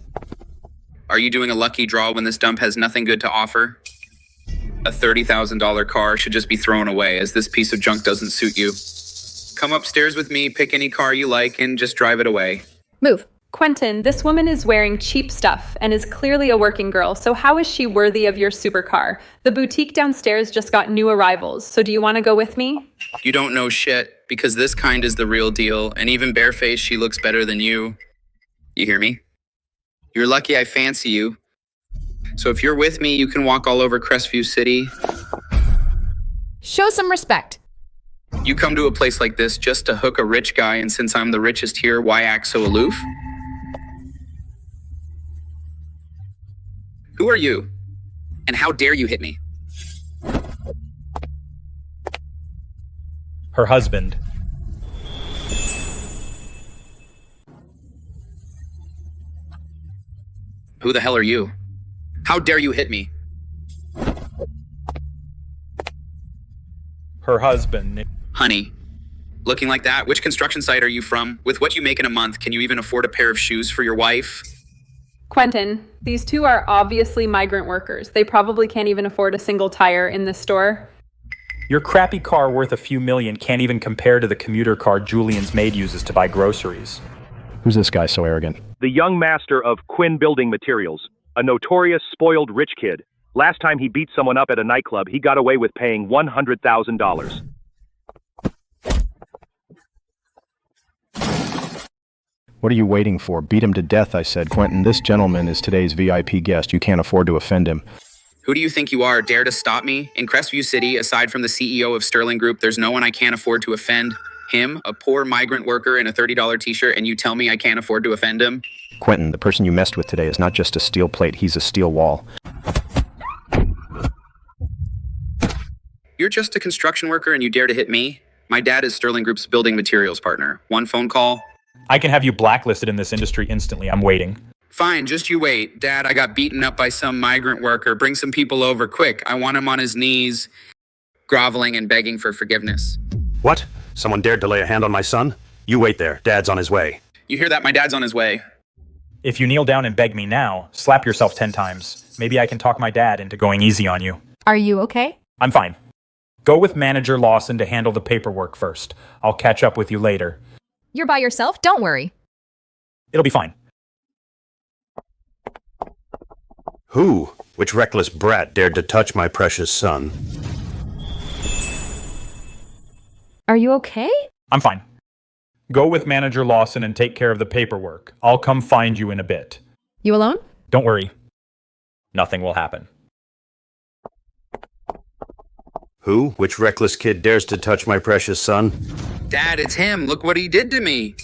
Are you doing a lucky draw when this dump has nothing good to offer? A $30,000 car should just be thrown away, as this piece of junk doesn't suit you. Come upstairs with me, pick any car you like, and just drive it away. Move. Quentin, this woman is wearing cheap stuff and is clearly a working girl, so how is she worthy of your supercar? The boutique downstairs just got new arrivals, so do you want to go with me? You don't know shit, because this kind is the real deal, and even barefaced, she looks better than you. You hear me? You're lucky I fancy you. So if you're with me, you can walk all over Crestview City. Show some respect. You come to a place like this just to hook a rich guy, and since I'm the richest here, why act so aloof? Who are you? And how dare you hit me? Her husband. Who the hell are you? How dare you hit me? Her husband. Honey, looking like that, which construction site are you from? With what you make in a month, can you even afford a pair of shoes for your wife? Quentin, these two are obviously migrant workers. They probably can't even afford a single tire in this store. Your crappy car worth a few million can't even compare to the commuter car Julian's maid uses to buy groceries. who's this guy so arrogant? The young master of Quinn Building Materials, a notorious spoiled rich kid. Last time he beat someone up at a nightclub, he got away with paying $100,000. What are you waiting for? Beat him to death, I said. Quentin, this gentleman is today's VIP guest. You can't afford to offend him. Who do you think you are? Dare to stop me? In Crestview City, aside from the CEO of Sterling Group, there's no one I can't afford to offend. Him, a poor migrant worker in a $30 t-shirt, and you tell me I can't afford to offend him? Quentin, the person you messed with today is not just a steel plate, he's a steel wall. You're just a construction worker and you dare to hit me? My dad is Sterling Group's building materials partner. One phone call. I can have you blacklisted in this industry instantly. I'm waiting. Fine, just you wait. Dad, I got beaten up by some migrant worker. Bring some people over, quick. I want him on his knees, groveling and begging for forgiveness. What? Someone dared to lay a hand on my son? You wait there. Dad's on his way. You hear that? My dad's on his way. If you kneel down and beg me now, slap yourself 10 times. Maybe I can talk my dad into going easy on you. Are you okay? I'm fine. Go with Manager Lawson to handle the paperwork first. I'll catch up with you later. You're by yourself? Don't worry. It'll be fine. Who? Which reckless brat dared to touch my precious son? Are you okay? I'm fine. Go with Manager Lawson and take care of the paperwork. I'll come find you in a bit. You alone? Don't worry. Nothing will happen. Who? Which reckless kid dares to touch my precious son? Dad, it's him. Look what he did to me.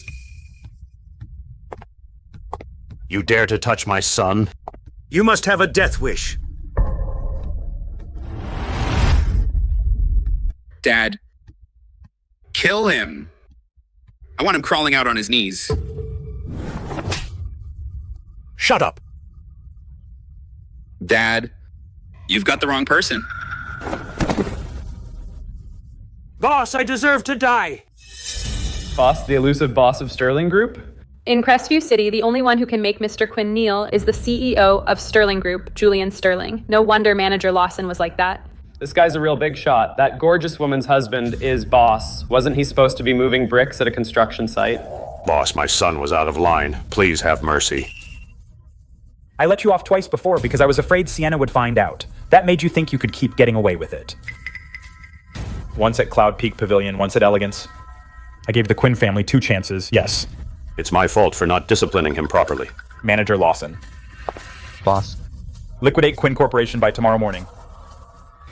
You dare to touch my son? You must have a death wish. Dad, kill him. I want him crawling out on his knees. Shut up. Dad, you've got the wrong person. Boss, I deserve to die. Boss, the elusive boss of Sterling Group? In Crestview City, the only one who can make Mr. Quinn kneel is the CEO of Sterling Group, Julian Sterling. No wonder Manager Lawson was like that. This guy's a real big shot. That gorgeous woman's husband is boss. Wasn't he supposed to be moving bricks at a construction site? Boss, my son was out of line. Please have mercy. I let you off twice before because I was afraid Sienna would find out. That made you think you could keep getting away with it. Once at Cloud Peak Pavilion, once at Elegance. I gave the Quinn family 2 chances, yes. It's my fault for not disciplining him properly. Manager Lawson. Boss. Liquidate Quinn Corporation by tomorrow morning.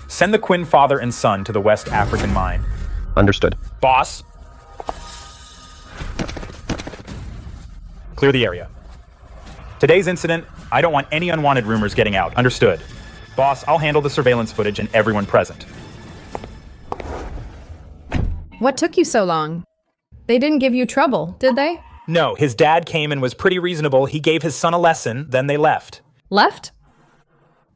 Send the Quinn father and son to the West African mine. Understood. Boss. Clear the area. Today's incident, I don't want any unwanted rumors getting out. Understood. Boss, I'll handle the surveillance footage and everyone present. What took you so long? They didn't give you trouble, did they? No, his dad came and was pretty reasonable. He gave his son a lesson, then they left. Left?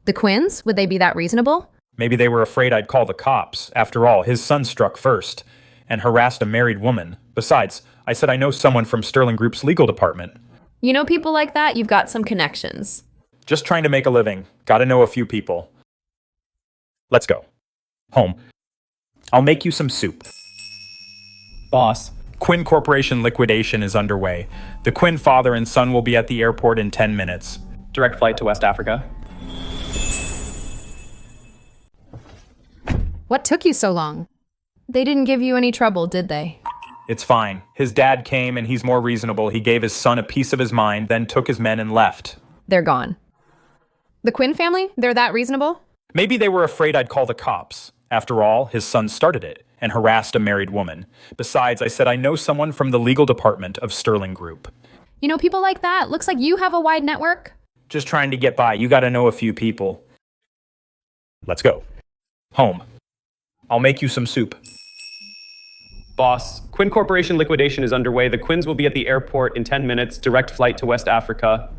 The Quins? Would they be that reasonable? Maybe they were afraid I'd call the cops. After all, his son struck first and harassed a married woman. Besides, I said I know someone from Sterling Group's legal department. You know people like that? You've got some connections. Just trying to make a living. Gotta know a few people. Let's go. Home. I'll make you some soup. Boss. Quinn Corporation liquidation is underway. The Quinn father and son will be at the airport in 10 minutes. Direct flight to West Africa. What took you so long? They didn't give you any trouble, did they? It's fine. His dad came and he's more reasonable. He gave his son a piece of his mind, then took his men and left. They're gone. The Quinn family? They're that reasonable? Maybe they were afraid I'd call the cops. After all, his son started it and harassed a married woman. Besides, I said I know someone from the legal department of Sterling Group. You know people like that? Looks like you have a wide network. Just trying to get by. You gotta know a few people. Let's go. Home. I'll make you some soup. Boss, Quinn Corporation liquidation is underway. The Quins will be at the airport in 10 minutes. Direct flight to West Africa.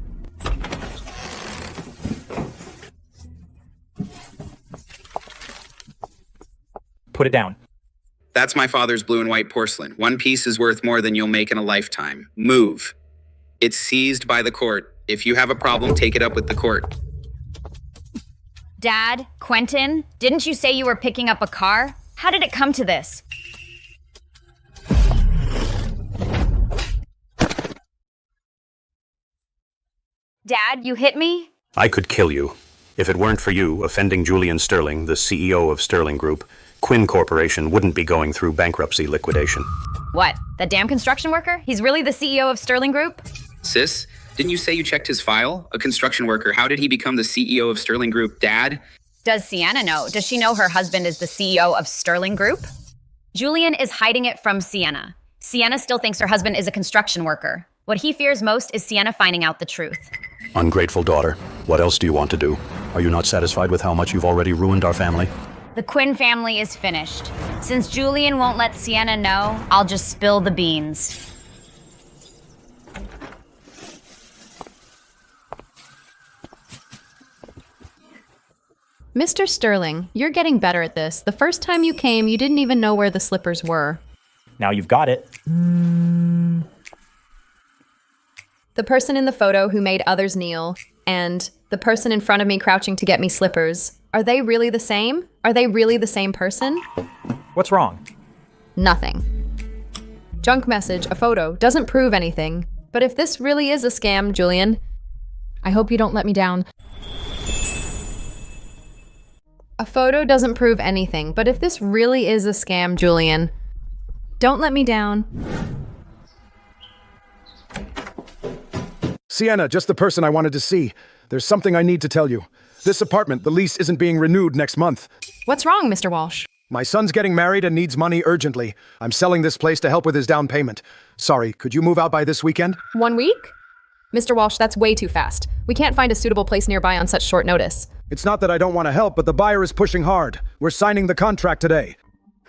Put it down. That's my father's blue and white porcelain. One piece is worth more than you'll make in a lifetime. Move. It's seized by the court. If you have a problem, take it up with the court. Dad, Quentin, didn't you say you were picking up a car? How did it come to this? Dad, you hit me? I could kill you. If it weren't for you offending Julian Sterling, the CEO of Sterling Group, Quinn Corporation wouldn't be going through bankruptcy liquidation. What, that damn construction worker? He's really the CEO of Sterling Group? Sis, didn't you say you checked his file? A construction worker. How did he become the CEO of Sterling Group? Dad? Does Sienna know? Does she know her husband is the CEO of Sterling Group? Julian is hiding it from Sienna. Sienna still thinks her husband is a construction worker. What he fears most is Sienna finding out the truth. Ungrateful daughter. What else do you want to do? Are you not satisfied with how much you've already ruined our family? The Quinn family is finished. Since Julian won't let Sienna know, I'll just spill the beans. Mr. Sterling, you're getting better at this. The first time you came, you didn't even know where the slippers were. Now you've got it. The person in the photo who made others kneel, and the person in front of me crouching to get me slippers, are they really the same? Are they really the same person? What's wrong? Nothing. Junk message, a photo, doesn't prove anything. But if this really is a scam, Julian, I hope you don't let me down. A photo doesn't prove anything, but if this really is a scam, Julian, don't let me down. Sienna, just the person I wanted to see. There's something I need to tell you. This apartment, the lease isn't being renewed next month. What's wrong, Mr. Walsh? My son's getting married and needs money urgently. I'm selling this place to help with his down payment. Sorry, could you move out by this weekend? 1 week? Mr. Walsh, that's way too fast. We can't find a suitable place nearby on such short notice. It's not that I don't want to help, but the buyer is pushing hard. We're signing the contract today.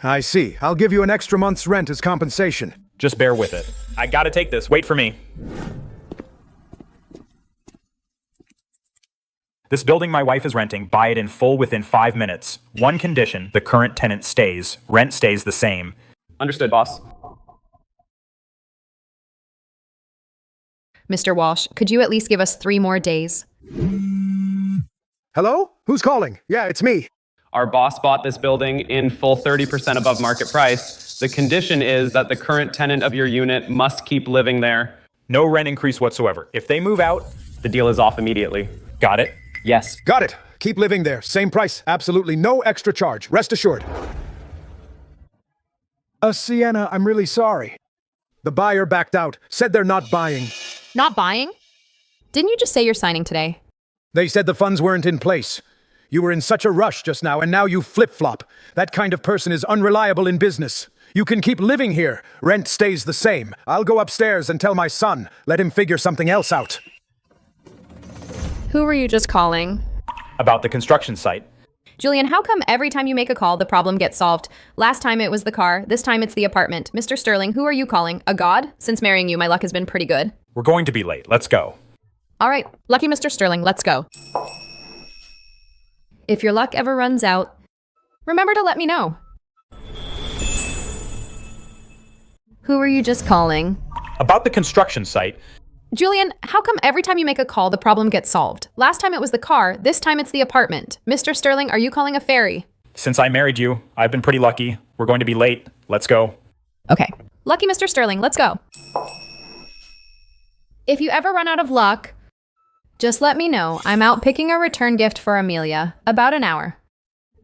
I see. I'll give you an extra month's rent as compensation. Just bear with it. I gotta take this. Wait for me. This building my wife is renting, buy it in full within 5 minutes. One condition, the current tenant stays. Rent stays the same. Understood, boss. Mr. Walsh, could you at least give us 3 more days? Hello? Who's calling? Yeah, it's me. Our boss bought this building in full 30% above market price. The condition is that the current tenant of your unit must keep living there. No rent increase whatsoever. If they move out, the deal is off immediately. Got it? Yes. Got it. Keep living there. Same price. Absolutely no extra charge. Rest assured. Sienna, I'm really sorry. The buyer backed out. Said they're not buying. Not buying? Didn't you just say you're signing today? They said the funds weren't in place. You were in such a rush just now, and now you flip-flop. That kind of person is unreliable in business. You can keep living here. Rent stays the same. I'll go upstairs and tell my son. Let him figure something else out. Who were you just calling? About the construction site. Julian, how come every time you make a call, the problem gets solved? Last time it was the car, this time it's the apartment. Mr. Sterling, who are you calling? A god? Since marrying you, my luck has been pretty good. We're going to be late. Let's go. All right, lucky Mr. Sterling, let's go. If your luck ever runs out, remember to let me know. Who were you just calling? About the construction site. Julian, how come every time you make a call, the problem gets solved? Last time it was the car, this time it's the apartment. Mr. Sterling, are you calling a fairy? Since I married you, I've been pretty lucky. We're going to be late. Let's go. Okay. Lucky Mr. Sterling, let's go. If you ever run out of luck, just let me know. I'm out picking a return gift for Amelia. About an hour.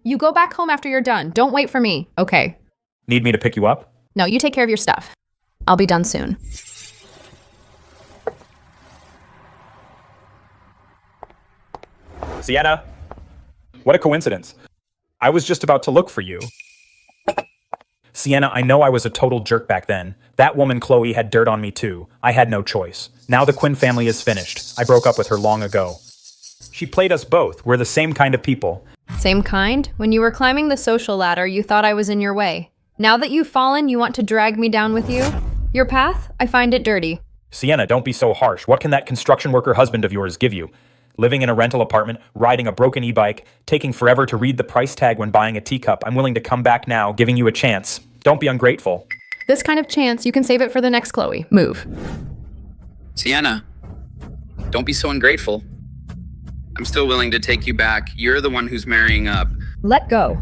You go back home after you're done. Don't wait for me, okay? Need me to pick you up? No, you take care of your stuff. I'll be done soon. Sienna, what a coincidence. I was just about to look for you. Sienna, I know I was a total jerk back then. That woman, Chloe, had dirt on me too. I had no choice. Now the Quinn family is finished. I broke up with her long ago. She played us both. We're the same kind of people. Same kind? When you were climbing the social ladder, you thought I was in your way. Now that you've fallen, you want to drag me down with you? Your path? I find it dirty. Sienna, don't be so harsh. What can that construction worker husband of yours give you? Living in a rental apartment, riding a broken e-bike, taking forever to read the price tag when buying a teacup. I'm willing to come back now, giving you a chance. Don't be ungrateful. This kind of chance, you can save it for the next Chloe. Move. Sienna, don't be so ungrateful. I'm still willing to take you back. You're the one who's marrying up. Let go.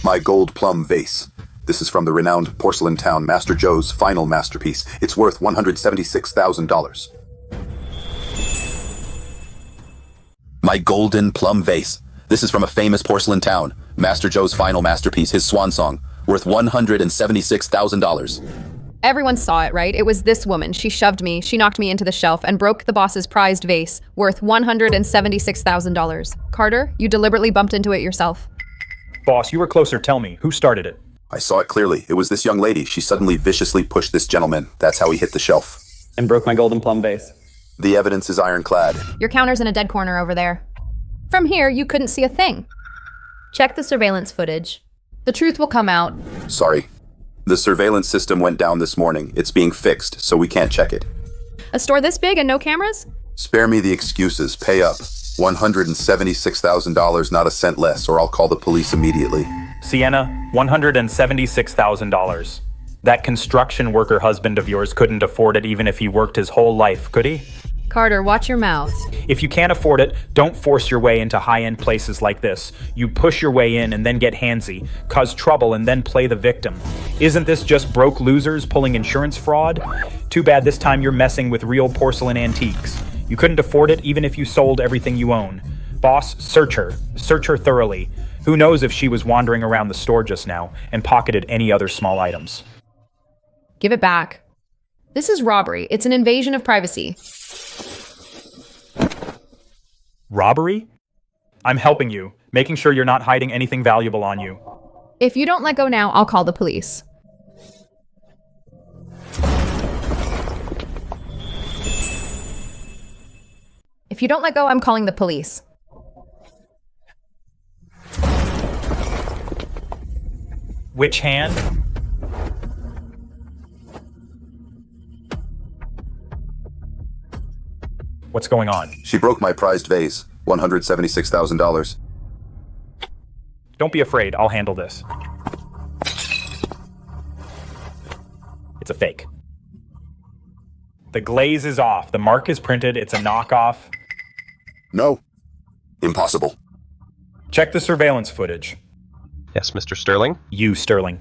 My gold plum vase. This is from the renowned porcelain town Master Joe's final masterpiece. It's worth $176,000. My golden plum vase. This is from a famous porcelain town, Master Joe's final masterpiece, his swan song, worth $176,000. Everyone saw it, right? It was this woman. She shoved me, she knocked me into the shelf, and broke the boss's prized vase, worth $176,000. Carter, you deliberately bumped into it yourself. Boss, you were closer. Tell me, who started it? I saw it clearly. It was this young lady. She suddenly viciously pushed this gentleman. That's how he hit the shelf. And broke my golden plum vase. The evidence is ironclad. Your counter's in a dead corner over there. From here, you couldn't see a thing. Check the surveillance footage. The truth will come out. Sorry. The surveillance system went down this morning. It's being fixed, so we can't check it. A store this big and no cameras? Spare me the excuses. Pay up. $176,000, not a cent less, or I'll call the police immediately. Sienna, $176,000. That construction worker husband of yours couldn't afford it even if he worked his whole life, could he? Carter, watch your mouth. If you can't afford it, don't force your way into high-end places like this. You push your way in and then get handsy, cause trouble and then play the victim. Isn't this just broke losers pulling insurance fraud? Too bad this time you're messing with real porcelain antiques. You couldn't afford it even if you sold everything you own. Boss, search her. Search her thoroughly. Who knows if she was wandering around the store just now and pocketed any other small items. Give it back. This is robbery. It's an invasion of privacy. Robbery? I'm helping you, making sure you're not hiding anything valuable on you. If you don't let go now, I'll call the police. If you don't let go, I'm calling the police. Which hand? What's going on? She broke my prized vase. $176,000. Don't be afraid. I'll handle this. It's a fake. The glaze is off. The mark is printed. It's a knockoff. No. Impossible. Check the surveillance footage. Yes, Mr. Sterling? You, Sterling.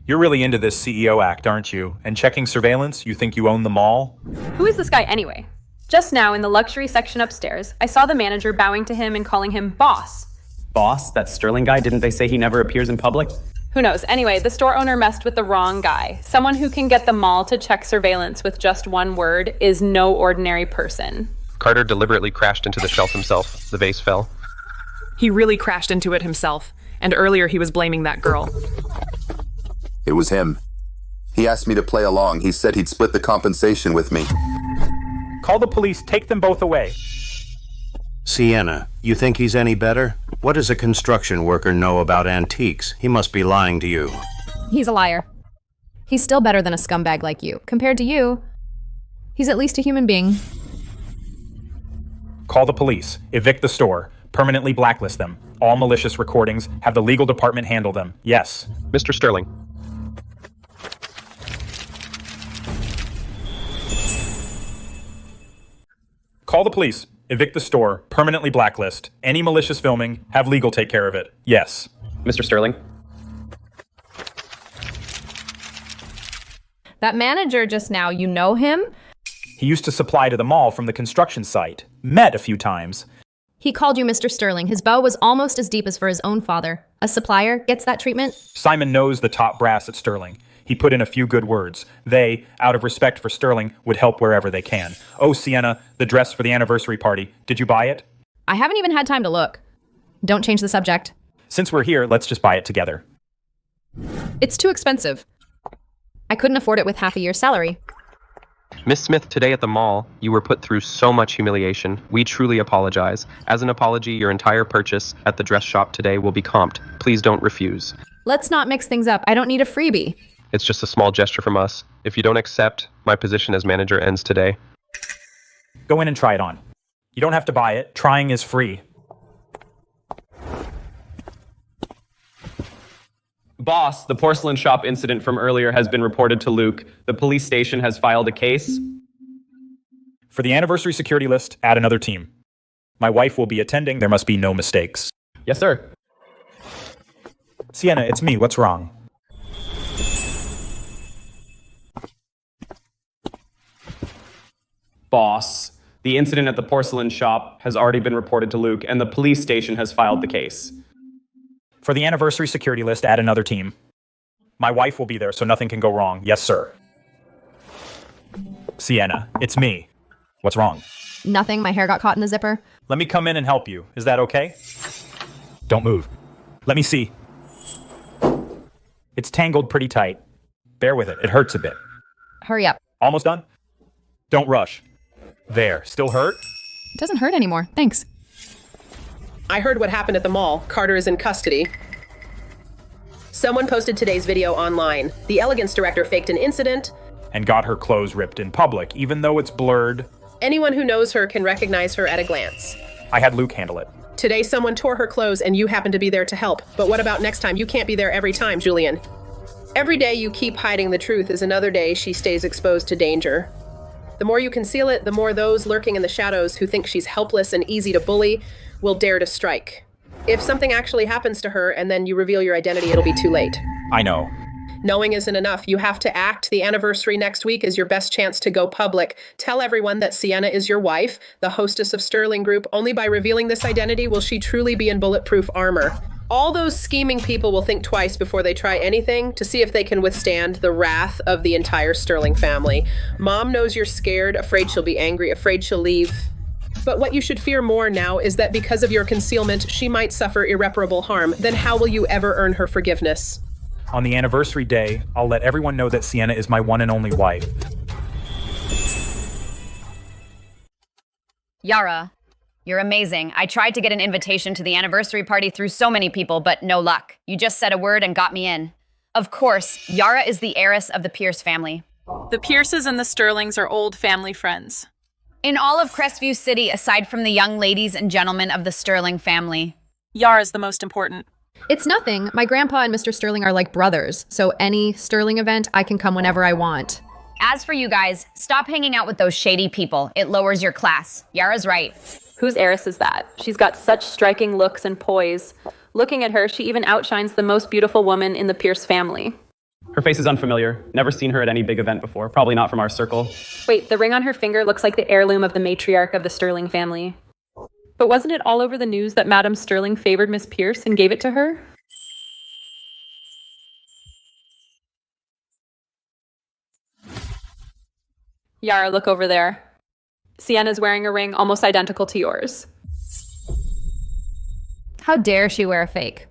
You're really into this CEO act, aren't you? And checking surveillance, you think you own them all? Who is this guy anyway? Just now, in the luxury section upstairs, I saw the manager bowing to him and calling him boss. Boss? That Sterling guy? Didn't they say he never appears in public? Who knows? Anyway, the store owner messed with the wrong guy. Someone who can get the mall to check surveillance with just one word is no ordinary person. Carter deliberately crashed into the shelf himself. The vase fell. He really crashed into it himself, and earlier he was blaming that girl. It was him. He asked me to play along. He said he'd split the compensation with me. Call the police, take them both away. Sienna, you think he's any better? What does a construction worker know about antiques? He must be lying to you. He's a liar. He's still better than a scumbag like you. Compared to you, he's at least a human being. Call the police, evict the store, permanently blacklist them. All malicious recordings, have the legal department handle them. Yes. Mr. Sterling. Call the police, evict the store, permanently blacklist. Any malicious filming, have legal take care of it. Yes. Mr. Sterling. That manager just now, you know him? He used to supply to the mall from the construction site. Met a few times. He called you Mr. Sterling. His bow was almost as deep as for his own father. A supplier gets that treatment? Simon knows the top brass at Sterling. He put in a few good words. They, out of respect for Sterling, would help wherever they can. Oh, Sienna, the dress for the anniversary party. Did you buy it? I haven't even had time to look. Don't change the subject. Since we're here, let's just buy it together. It's too expensive. I couldn't afford it with half a year's salary. Miss Smith, today at the mall, you were put through so much humiliation. We truly apologize. As an apology, your entire purchase at the dress shop today will be comped. Please don't refuse. Let's not mix things up. I don't need a freebie. It's just a small gesture from us. If you don't accept, my position as manager ends today. Go in and try it on. You don't have to buy it. Trying is free. Boss, the porcelain shop incident from earlier has been reported to Luke. The police station has filed a case. For the anniversary security list, add another team. My wife will be attending. There must be no mistakes. Yes, sir. Sienna, it's me. What's wrong? Boss, the incident at the porcelain shop has already been reported to Luke, and the police station has filed the case. For the anniversary security list, add another team. My wife will be there, so nothing can go wrong. Yes, sir. Sienna, it's me. What's wrong? Nothing. My hair got caught in the zipper. Let me come in and help you. Is that okay? Don't move. Let me see. It's tangled pretty tight. Bear with it. It hurts a bit. Hurry up. Almost done? Don't rush. There. Still hurt? It doesn't hurt anymore. Thanks. I heard what happened at the mall. Carter is in custody. Someone posted today's video online. The elegance director faked an incident and got her clothes ripped in public, even though it's blurred. Anyone who knows her can recognize her at a glance. I had Luke handle it. Today someone tore her clothes and you happened to be there to help. But what about next time? You can't be there every time, Julian. Every day you keep hiding the truth is another day she stays exposed to danger. The more you conceal it, the more those lurking in the shadows who think she's helpless and easy to bully will dare to strike. If something actually happens to her and then you reveal your identity, it'll be too late. I know. Knowing isn't enough. You have to act. The anniversary next week is your best chance to go public. Tell everyone that Sienna is your wife, the hostess of Sterling Group. Only by revealing this identity will she truly be in bulletproof armor. All those scheming people will think twice before they try anything to see if they can withstand the wrath of the entire Sterling family. Mom knows you're scared, afraid she'll be angry, afraid she'll leave. But what you should fear more now is that because of your concealment, she might suffer irreparable harm. Then how will you ever earn her forgiveness? On the anniversary day, I'll let everyone know that Sienna is my one and only wife. Yara, you're amazing. I tried to get an invitation to the anniversary party through so many people, but no luck. You just said a word and got me in. Of course, Yara is the heiress of the Pierce family. The Pierces and the Sterlings are old family friends. In all of Crestview City, aside from the young ladies and gentlemen of the Sterling family, Yara's the most important. It's nothing. My grandpa and Mr. Sterling are like brothers, so any Sterling event, I can come whenever I want. As for you guys, stop hanging out with those shady people. It lowers your class. Yara's right. Whose heiress is that? She's got such striking looks and poise. Looking at her, she even outshines the most beautiful woman in the Pierce family. Her face is unfamiliar. Never seen her at any big event before. Probably not from our circle. Wait, the ring on her finger looks like the heirloom of the matriarch of the Sterling family. But wasn't it all over the news that Madame Sterling favored Miss Pierce and gave it to her? Yara, look over there. Sienna's wearing a ring almost identical to yours. How dare she wear a fake?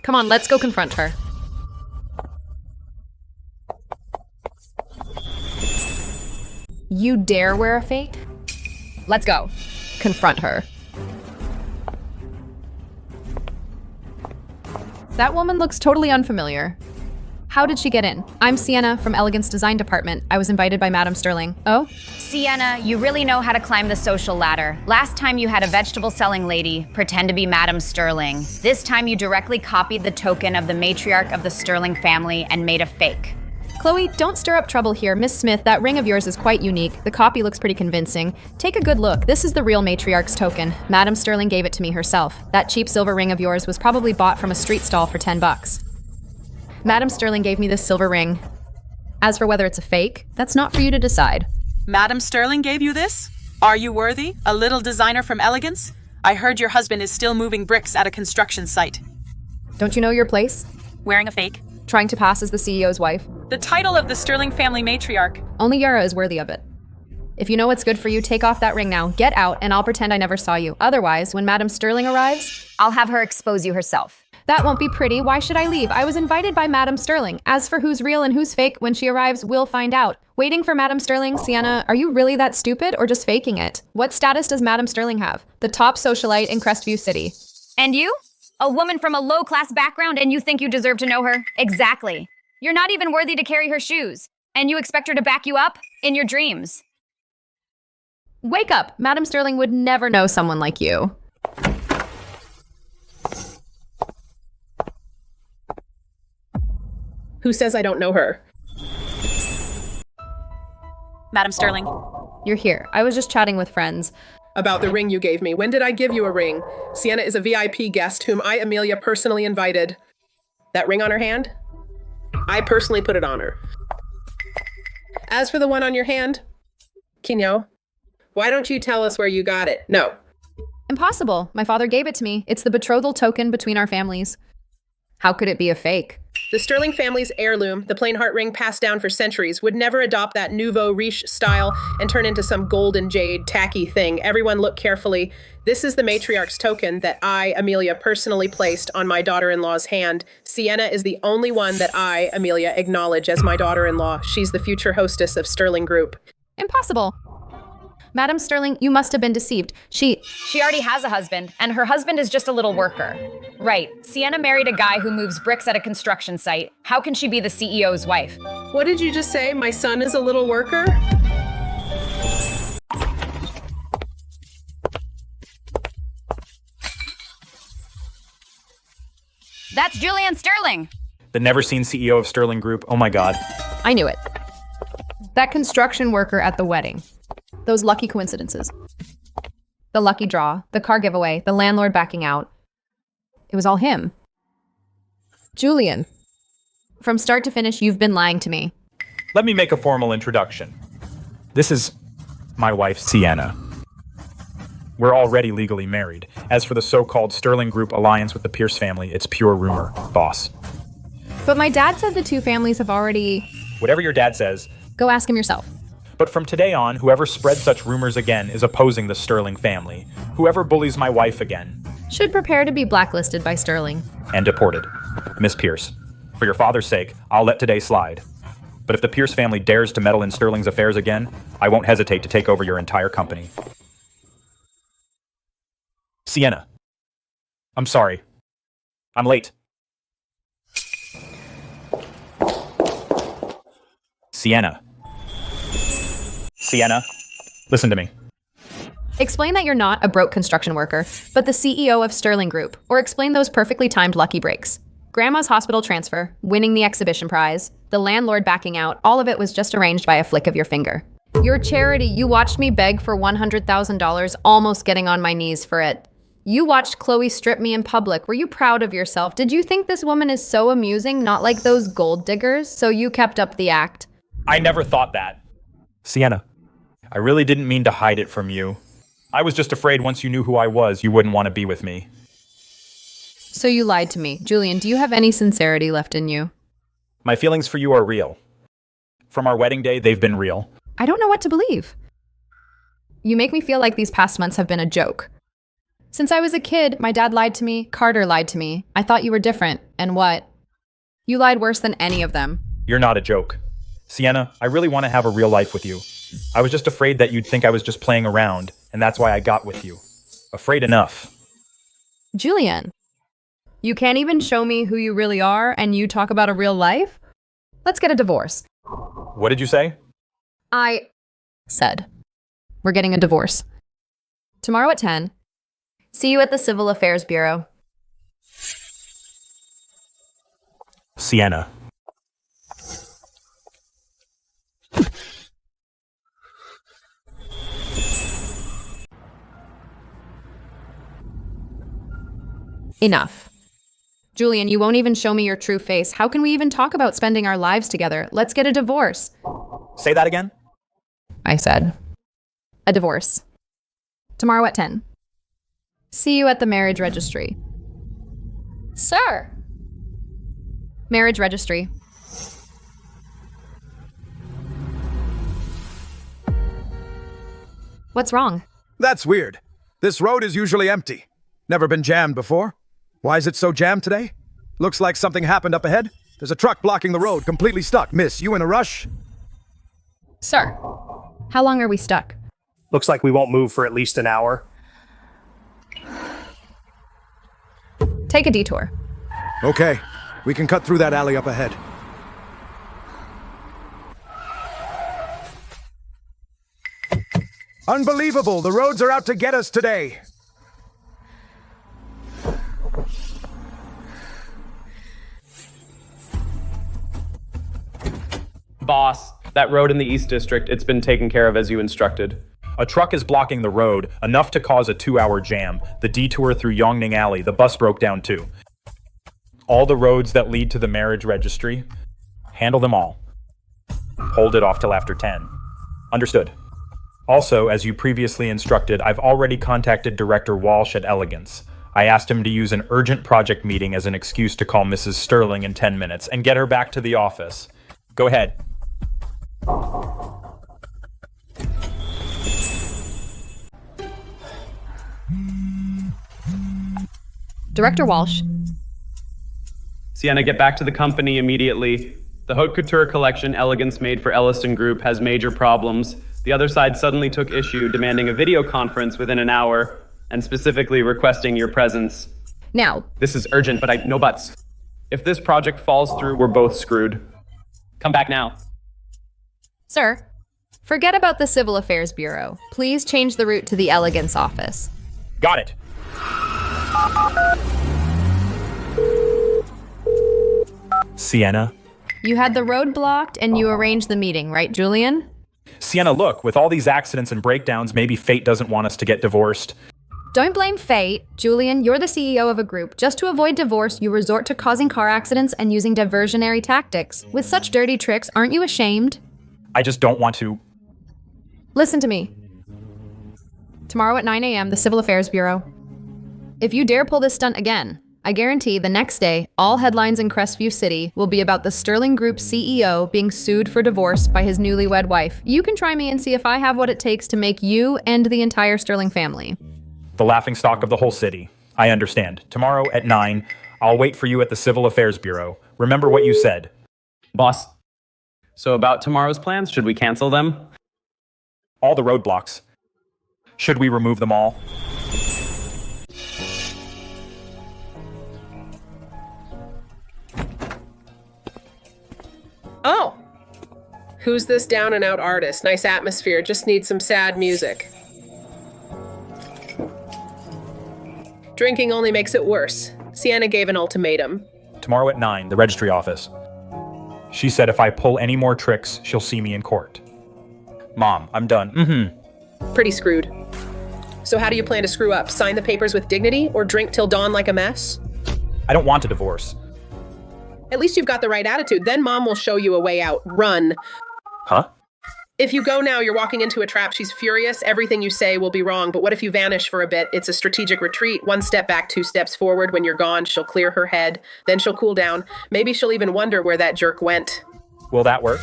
Come on, let's go confront her. You dare wear a fake? Let's go. Confront her. That woman looks totally unfamiliar. How did she get in? I'm Sienna from Elegance Design Department. I was invited by Madam Sterling. Oh? Sienna, you really know how to climb the social ladder. Last time you had a vegetable-selling lady pretend to be Madam Sterling. This time you directly copied the token of the matriarch of the Sterling family and made a fake. Chloe, don't stir up trouble here. Miss Smith, that ring of yours is quite unique. The copy looks pretty convincing. Take a good look. This is the real matriarch's token. Madam Sterling gave it to me herself. That cheap silver ring of yours was probably bought from a street stall for $10. Madam Sterling gave me this silver ring. As for whether it's a fake, that's not for you to decide. Madam Sterling gave you this? Are you worthy? A little designer from Elegance? I heard your husband is still moving bricks at a construction site. Don't you know your place? Wearing a fake? Trying to pass as the CEO's wife? The title of the Sterling family matriarch. Only Yara is worthy of it. If you know what's good for you, take off that ring now. Get out, and I'll pretend I never saw you. Otherwise, when Madam Sterling arrives, I'll have her expose you herself. That won't be pretty. Why should I leave? I was invited by Madam Sterling. As for who's real and who's fake, when she arrives, we'll find out. Waiting for Madam Sterling, Sienna, are you really that stupid or just faking it? What status does Madam Sterling have? The top socialite in Crestview City. And you? A woman from a low-class background and you think you deserve to know her? Exactly. You're not even worthy to carry her shoes. And you expect her to back you up? In your dreams. Wake up! Madam Sterling would never know someone like you. Who says I don't know her? Madam Sterling. You're here. I was just chatting with friends. About the ring you gave me. When did I give you a ring? Sienna is a VIP guest whom I, Amelia, personally invited. That ring on her hand? I personally put it on her. As for the one on your hand, Quino, why don't you tell us where you got it? No. Impossible. My father gave it to me. It's the betrothal token between our families. How could it be a fake? The Sterling family's heirloom, the plain heart ring passed down for centuries, would never adopt that nouveau riche style and turn into some gold and jade tacky thing. Everyone look carefully. This is the matriarch's token that I, Amelia, personally placed on my daughter-in-law's hand. Sienna is the only one that I, Amelia, acknowledge as my daughter-in-law. She's the future hostess of Sterling Group. Impossible. Madam Sterling, you must have been deceived. She already has a husband, and her husband is just a little worker. Right. Sienna married a guy who moves bricks at a construction site. How can she be the CEO's wife? What did you just say? My son is a little worker? That's Julian Sterling. The never-seen CEO of Sterling Group. Oh my god. I knew it. That construction worker at the wedding. Those lucky coincidences. The lucky draw, the car giveaway, the landlord backing out. It was all him. Julian. From start to finish, you've been lying to me. Let me make a formal introduction. This is my wife, Sienna. We're already legally married. As for the so-called Sterling Group alliance with the Pierce family, it's pure rumor, boss. But my dad said the two families have already... Whatever your dad says. Go ask him yourself. But from today on, whoever spreads such rumors again is opposing the Sterling family. Whoever bullies my wife again. Should prepare to be blacklisted by Sterling. And deported. Miss Pierce, for your father's sake, I'll let today slide. But if the Pierce family dares to meddle in Sterling's affairs again, I won't hesitate to take over your entire company. Sienna. I'm sorry. I'm late. Sienna. Sienna, listen to me. Explain that you're not a broke construction worker, but the CEO of Sterling Group, or explain those perfectly timed lucky breaks. Grandma's hospital transfer, winning the exhibition prize, the landlord backing out, all of it was just arranged by a flick of your finger. Your charity, you watched me beg for $100,000, almost getting on my knees for it. You watched Chloe strip me in public. Were you proud of yourself? Did you think this woman is so amusing, not like those gold diggers? So you kept up the act. I never thought that. Sienna, I really didn't mean to hide it from you. I was just afraid once you knew who I was, you wouldn't want to be with me. So you lied to me. Julian, do you have any sincerity left in you? My feelings for you are real. From our wedding day, they've been real. I don't know what to believe. You make me feel like these past months have been a joke. Since I was a kid, my dad lied to me, Carter lied to me. I thought you were different. And what? You lied worse than any of them. You're not a joke. Sienna, I really want to have a real life with you. I was just afraid that you'd think I was just playing around, and that's why I got with you. Afraid enough. Julian, you can't even show me who you really are, and you talk about a real life? Let's get a divorce. What did you say? I said, we're getting a divorce. Tomorrow at 10. See you at the Civil Affairs Bureau. Sienna. Enough. Julian, you won't even show me your true face. How can we even talk about spending our lives together? Let's get a divorce. Say that again? I said. A divorce. Tomorrow at 10. See you at the marriage registry. Sir. Marriage registry. What's wrong? That's weird. This road is usually empty. Never been jammed before. Why is it so jammed today? Looks like something happened up ahead. There's a truck blocking the road, completely stuck. Miss, you in a rush? Sir, how long are we stuck? Looks like we won't move for at least an hour. Take a detour. Okay, we can cut through that alley up ahead. Unbelievable! The roads are out to get us today! Boss, that road in the East District, it's been taken care of as you instructed. A truck is blocking the road, enough to cause a 2-hour jam. The detour through Yongning Alley, the bus broke down too. All the roads that lead to the marriage registry, handle them all. Hold it off till after 10. Understood. Also, as you previously instructed, I've already contacted Director Walsh at Elegance. I asked him to use an urgent project meeting as an excuse to call Mrs. Sterling in 10 minutes and get her back to the office. Go ahead. Director Walsh. Sienna, get back to the company immediately. The haute couture collection Elegance made for Elliston Group has major problems. The other side suddenly took issue, demanding a video conference within an hour, and specifically requesting your presence. Now. This is urgent, but no buts. If this project falls through, we're both screwed. Come back now. Sir, forget about the Civil Affairs Bureau. Please change the route to the Elegance office. Got it. Sienna? You had the road blocked and you arranged the meeting, right, Julian? Sienna, look, with all these accidents and breakdowns, maybe fate doesn't want us to get divorced. Don't blame fate. Julian, you're the CEO of a group. Just to avoid divorce, you resort to causing car accidents and using diversionary tactics. With such dirty tricks, aren't you ashamed? I just don't want to. Listen to me. Tomorrow at 9 a.m., the Civil Affairs Bureau. If you dare pull this stunt again, I guarantee the next day, all headlines in Crestview City will be about the Sterling Group CEO being sued for divorce by his newlywed wife. You can try me and see if I have what it takes to make you and the entire Sterling family the laughingstock of the whole city. I understand. Tomorrow at 9, I'll wait for you at the Civil Affairs Bureau. Remember what you said. Boss, so about tomorrow's plans, should we cancel them? All the roadblocks. Should we remove them all? Oh! Who's this down-and-out artist? Nice atmosphere, just needs some sad music. Drinking only makes it worse. Sienna gave an ultimatum. Tomorrow at 9, the registry office. She said if I pull any more tricks, she'll see me in court. Mom, I'm done. Pretty screwed. So how do you plan to screw up? Sign the papers with dignity or drink till dawn like a mess? I don't want a divorce. At least you've got the right attitude. Then Mom will show you a way out. Run. Huh? If you go now, you're walking into a trap. She's furious. Everything you say will be wrong. But what if you vanish for a bit? It's a strategic retreat. 1 step back, 2 steps forward. When you're gone, she'll clear her head. Then she'll cool down. Maybe she'll even wonder where that jerk went. Will that work?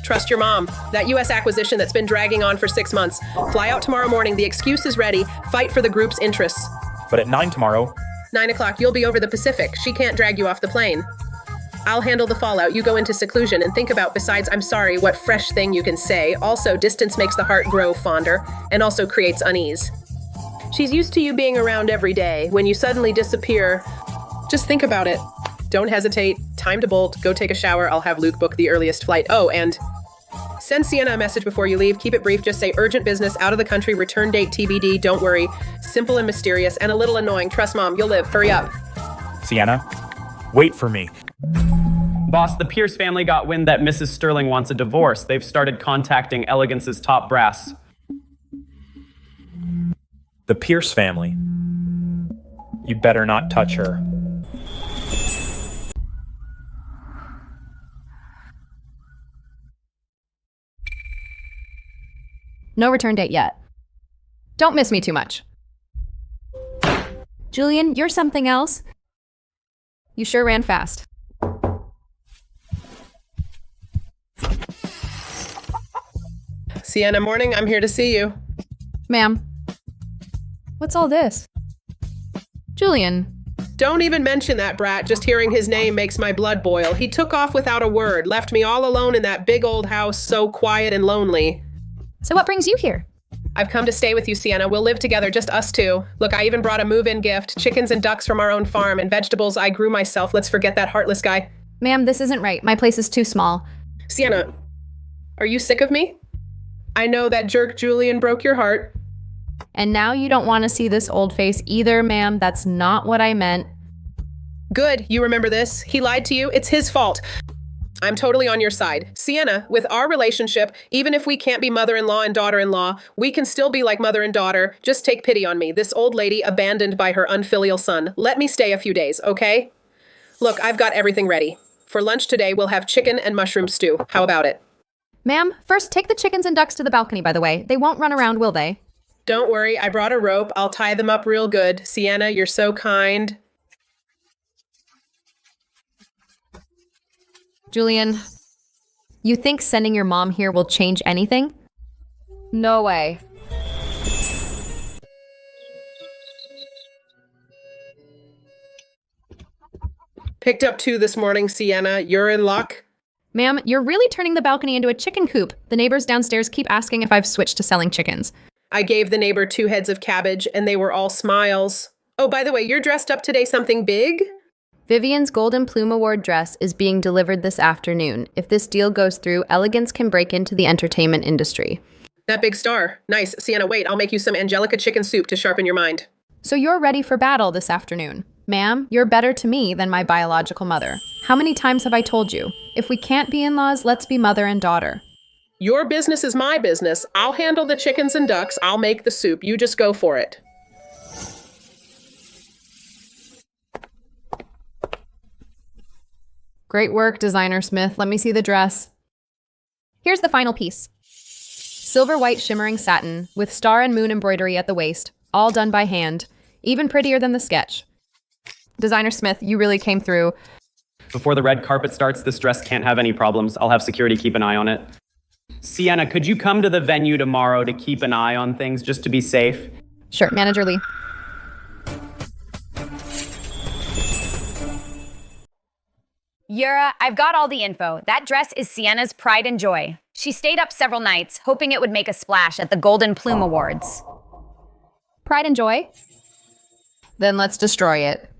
Trust your mom. That U.S. acquisition that's been dragging on for 6 months. Fly out tomorrow morning. The excuse is ready. Fight for the group's interests. But at 9 tomorrow... 9 o'clock, you'll be over the Pacific. She can't drag you off the plane. I'll handle the fallout. You go into seclusion and think about, besides I'm sorry, what fresh thing you can say. Also, distance makes the heart grow fonder and also creates unease. She's used to you being around every day. When you suddenly disappear, just think about it. Don't hesitate. Time to bolt. Go take a shower. I'll have Luke book the earliest flight. Oh, and send Sienna a message before you leave. Keep it brief. Just say urgent business, out of the country, return date TBD. Don't worry. Simple and mysterious and a little annoying. Trust Mom. You'll live. Hurry up. Sienna, wait for me. Boss, the Pierce family got wind that Mrs. Sterling wants a divorce. They've started contacting Elegance's top brass. The Pierce family. You better not touch her. No return date yet. Don't miss me too much. Julian, you're something else. You sure ran fast. Sienna morning, I'm here to see you. Ma'am. What's all this? Julian. Don't even mention that brat. Just hearing his name makes my blood boil. He took off without a word, left me all alone in that big old house, so quiet and lonely. So what brings you here? I've come to stay with you, Sienna. We'll live together, just us two. Look, I even brought a move-in gift, chickens and ducks from our own farm, and vegetables I grew myself. Let's forget that heartless guy. Ma'am, this isn't right. My place is too small. Sienna, are you sick of me? I know that jerk Julian broke your heart. And now you don't want to see this old face either, ma'am. That's not what I meant. Good, you remember this. He lied to you. It's his fault. I'm totally on your side. Sienna, with our relationship, even if we can't be mother-in-law and daughter-in-law, we can still be like mother and daughter. Just take pity on me, this old lady abandoned by her unfilial son. Let me stay a few days, okay? Look, I've got everything ready. For lunch today, we'll have chicken and mushroom stew. How about it? Ma'am, first take the chickens and ducks to the balcony, by the way. They won't run around, will they? Don't worry, I brought a rope. I'll tie them up real good. Sienna, you're so kind. Julian, you think sending your mom here will change anything? No way. Picked up 2 this morning, Sienna. You're in luck. Ma'am, you're really turning the balcony into a chicken coop. The neighbors downstairs keep asking if I've switched to selling chickens. I gave the neighbor 2 heads of cabbage, and they were all smiles. Oh, by the way, you're dressed up today something big? Vivian's Golden Plume Award dress is being delivered this afternoon. If this deal goes through, Elegance can break into the entertainment industry. That big star. Nice. Sienna, wait, I'll make you some Angelica chicken soup to sharpen your mind. So you're ready for battle this afternoon. Ma'am, you're better to me than my biological mother. How many times have I told you? If we can't be in-laws, let's be mother and daughter. Your business is my business. I'll handle the chickens and ducks. I'll make the soup. You just go for it. Great work, Designer Smith. Let me see the dress. Here's the final piece. Silver white shimmering satin with star and moon embroidery at the waist, all done by hand, even prettier than the sketch. Designer Smith, you really came through. Before the red carpet starts, this dress can't have any problems. I'll have security keep an eye on it. Sienna, could you come to the venue tomorrow to keep an eye on things just to be safe? Sure, Manager Lee. Yura, I've got all the info. That dress is Sienna's pride and joy. She stayed up several nights, hoping it would make a splash at the Golden Plume Awards. Pride and joy? Then let's destroy it.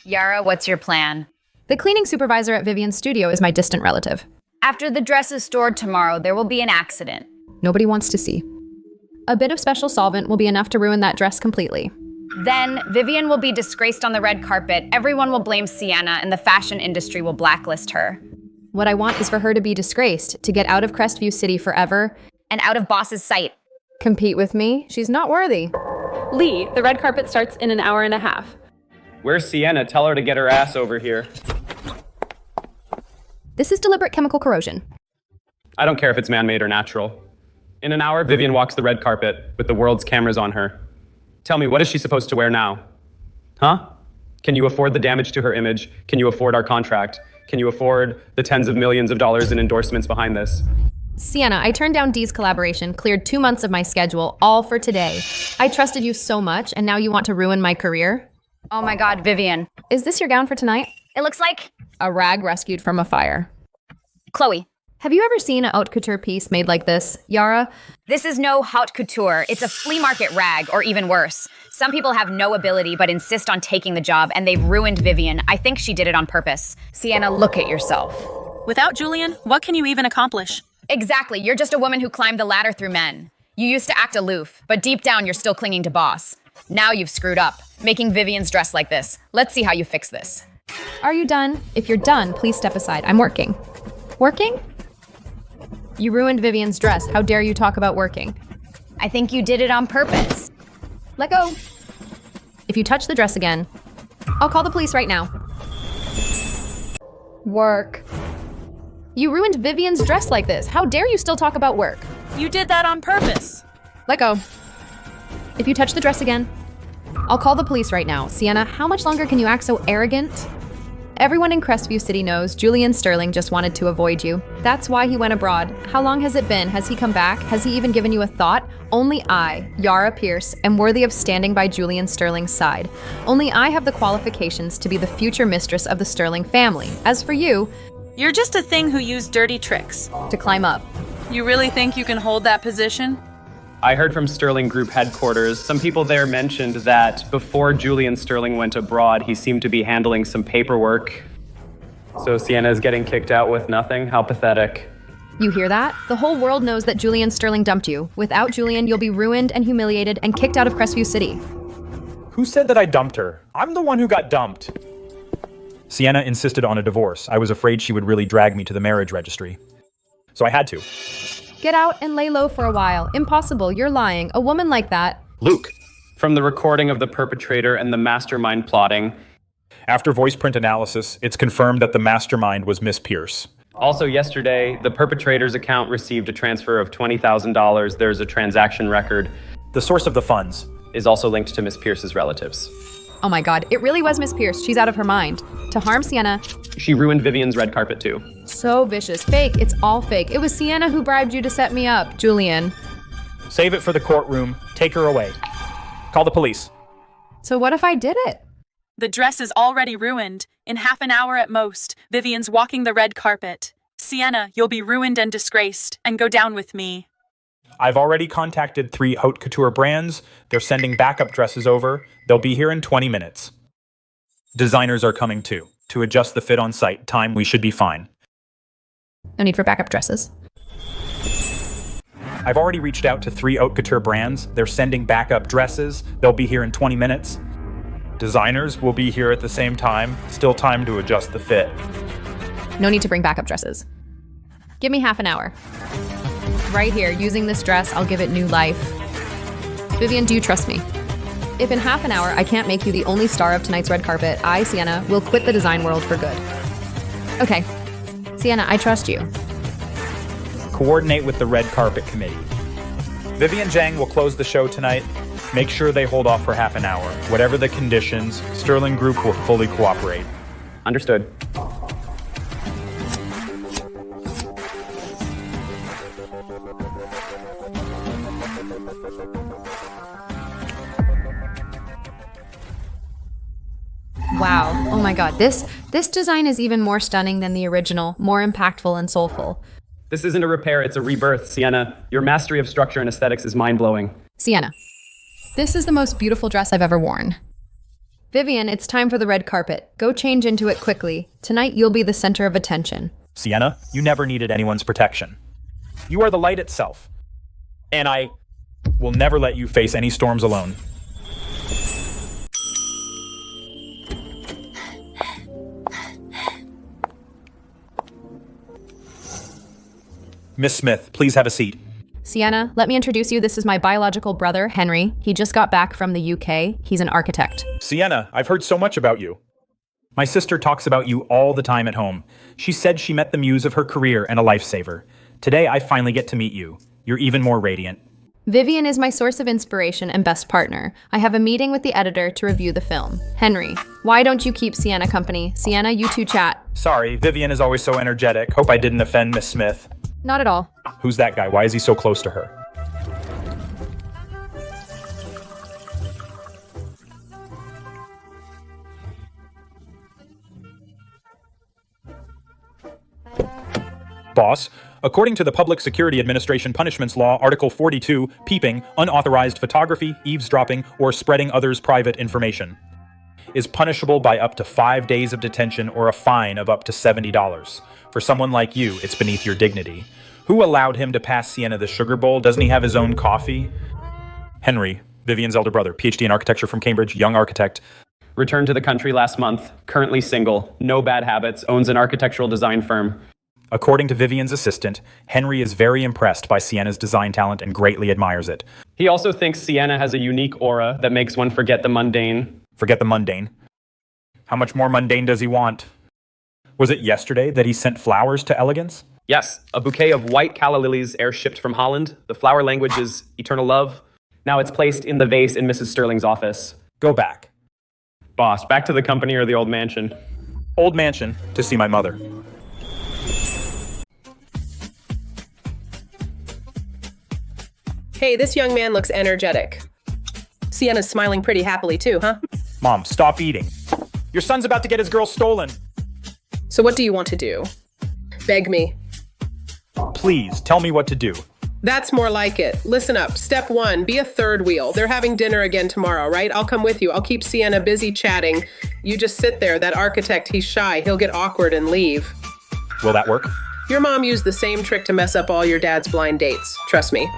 Yara, what's your plan? The cleaning supervisor at Vivian's studio is my distant relative. After the dress is stored tomorrow, there will be an accident. Nobody wants to see. A bit of special solvent will be enough to ruin that dress completely. Then, Vivian will be disgraced on the red carpet, everyone will blame Sienna, and the fashion industry will blacklist her. What I want is for her to be disgraced, to get out of Crestview City forever. And out of Boss's sight. Compete with me? She's not worthy. Lee, the red carpet starts in an hour and a half. Where's Sienna? Tell her to get her ass over here. This is deliberate chemical corrosion. I don't care if it's man-made or natural. In an hour, Vivian walks the red carpet with the world's cameras on her. Tell me, what is she supposed to wear now? Huh? Can you afford the damage to her image? Can you afford our contract? Can you afford the tens of millions of dollars in endorsements behind this? Sienna, I turned down Dee's collaboration, cleared 2 months of my schedule, all for today. I trusted you so much, and now you want to ruin my career? Oh my God, Vivian. Is this your gown for tonight? It looks like a rag rescued from a fire. Chloe. Have you ever seen a haute couture piece made like this, Yara? This is no haute couture. It's a flea market rag, or even worse. Some people have no ability but insist on taking the job, and they've ruined Vivian. I think she did it on purpose. Sienna, look at yourself. Without Julian, what can you even accomplish? Exactly. You're just a woman who climbed the ladder through men. You used to act aloof, but deep down you're still clinging to boss. Now you've screwed up, making Vivian's dress like this. Let's see how you fix this. Are you done? If you're done, please step aside. I'm working. Working? You ruined Vivian's dress. How dare you talk about working? I think you did it on purpose. Let go. If you touch the dress again, I'll call the police right now. Work. You ruined Vivian's dress like this. How dare you still talk about work? You did that on purpose. Let go. If you touch the dress again, I'll call the police right now. Sienna, how much longer can you act so arrogant? Everyone in Crestview City knows Julian Sterling just wanted to avoid you. That's why he went abroad. How long has it been? Has he come back? Has he even given you a thought? Only I, Yara Pierce, am worthy of standing by Julian Sterling's side. Only I have the qualifications to be the future mistress of the Sterling family. As for you, you're just a thing who used dirty tricks to climb up. You really think you can hold that position? I heard from Sterling Group headquarters. Some people there mentioned that before Julian Sterling went abroad, he seemed to be handling some paperwork. So Sienna is getting kicked out with nothing? How pathetic. You hear that? The whole world knows that Julian Sterling dumped you. Without Julian, you'll be ruined and humiliated and kicked out of Crestview City. Who said that I dumped her? I'm the one who got dumped. Sienna insisted on a divorce. I was afraid she would really drag me to the marriage registry. So I had to. Get out and lay low for a while. Impossible, you're lying. A woman like that. Luke. From the recording of the perpetrator and the mastermind plotting. After voice print analysis, it's confirmed that the mastermind was Miss Pierce. Also yesterday, the perpetrator's account received a transfer of $20,000. There's a transaction record. The source of the funds is also linked to Miss Pierce's relatives. Oh my god, it really was Miss Pierce. She's out of her mind. To harm Sienna. She ruined Vivian's red carpet too. So vicious. Fake. It's all fake. It was Sienna who bribed you to set me up, Julian. Save it for the courtroom. Take her away. Call the police. So what if I did it? The dress is already ruined. In half an hour at most, Vivian's walking the red carpet. Sienna, you'll be ruined and disgraced, and go down with me. I've already contacted 3 haute couture brands. They're sending backup dresses over. They'll be here in 20 minutes. Designers are coming too. To adjust the fit on site. Time, we should be fine. No need for backup dresses. I've already reached out to 3 haute couture brands. They're sending backup dresses. They'll be here in 20 minutes. Designers will be here at the same time. Still time to adjust the fit. No need to bring backup dresses. Give me half an hour. Right here, using this dress, I'll give it new life. Vivian, do you trust me? If in half an hour I can't make you the only star of tonight's red carpet, I, Sienna, will quit the design world for good. Okay. Sienna, I trust you. Coordinate with the red carpet committee. Vivian Zhang will close the show tonight. Make sure they hold off for half an hour. Whatever the conditions, Sterling Group will fully cooperate. Understood. Wow. Oh my god. This design is even more stunning than the original, more impactful and soulful. This isn't a repair, it's a rebirth, Sienna. Your mastery of structure and aesthetics is mind-blowing. Sienna. This is the most beautiful dress I've ever worn. Vivian, it's time for the red carpet. Go change into it quickly. Tonight you'll be the center of attention. Sienna, you never needed anyone's protection. You are the light itself. And I will never let you face any storms alone. Miss Smith, please have a seat. Sienna, let me introduce you. This is my biological brother, Henry. He just got back from the UK. He's an architect. Sienna, I've heard so much about you. My sister talks about you all the time at home. She said she met the muse of her career and a lifesaver. Today, I finally get to meet you. You're even more radiant. Vivian is my source of inspiration and best partner. I have a meeting with the editor to review the film. Henry, why don't you keep Sienna company? Sienna, you two chat. Sorry, Vivian is always so energetic. Hope I didn't offend Miss Smith. Not at all. Who's that guy? Why is he so close to her? Boss, according to the Public Security Administration Punishments Law, Article 42, peeping, unauthorized photography, eavesdropping, or spreading others' private information is punishable by up to 5 days of detention or a fine of up to $70. For someone like you, it's beneath your dignity. Who allowed him to pass Sienna the sugar bowl? Doesn't he have his own coffee? Henry, Vivian's elder brother, PhD in architecture from Cambridge, young architect. Returned to the country last month, currently single, no bad habits, owns an architectural design firm. According to Vivian's assistant, Henry is very impressed by Sienna's design talent and greatly admires it. He also thinks Sienna has a unique aura that makes one forget the mundane. Forget the mundane. How much more mundane does he want? Was it yesterday that he sent flowers to Elegance? Yes, a bouquet of white calla lilies air-shipped from Holland. The flower language is eternal love. Now it's placed in the vase in Mrs. Sterling's office. Go back. Boss, back to the company or the old mansion? Old mansion, to see my mother. Hey, this young man looks energetic. Sienna's smiling pretty happily too, huh? Mom, stop eating. Your son's about to get his girl stolen. So what do you want to do? Beg me. Please, tell me what to do. That's more like it. Listen up. Step 1, be a third wheel. They're having dinner again tomorrow, right? I'll come with you. I'll keep Sienna busy chatting. You just sit there. That architect, he's shy. He'll get awkward and leave. Will that work? Your mom used the same trick to mess up all your dad's blind dates. Trust me.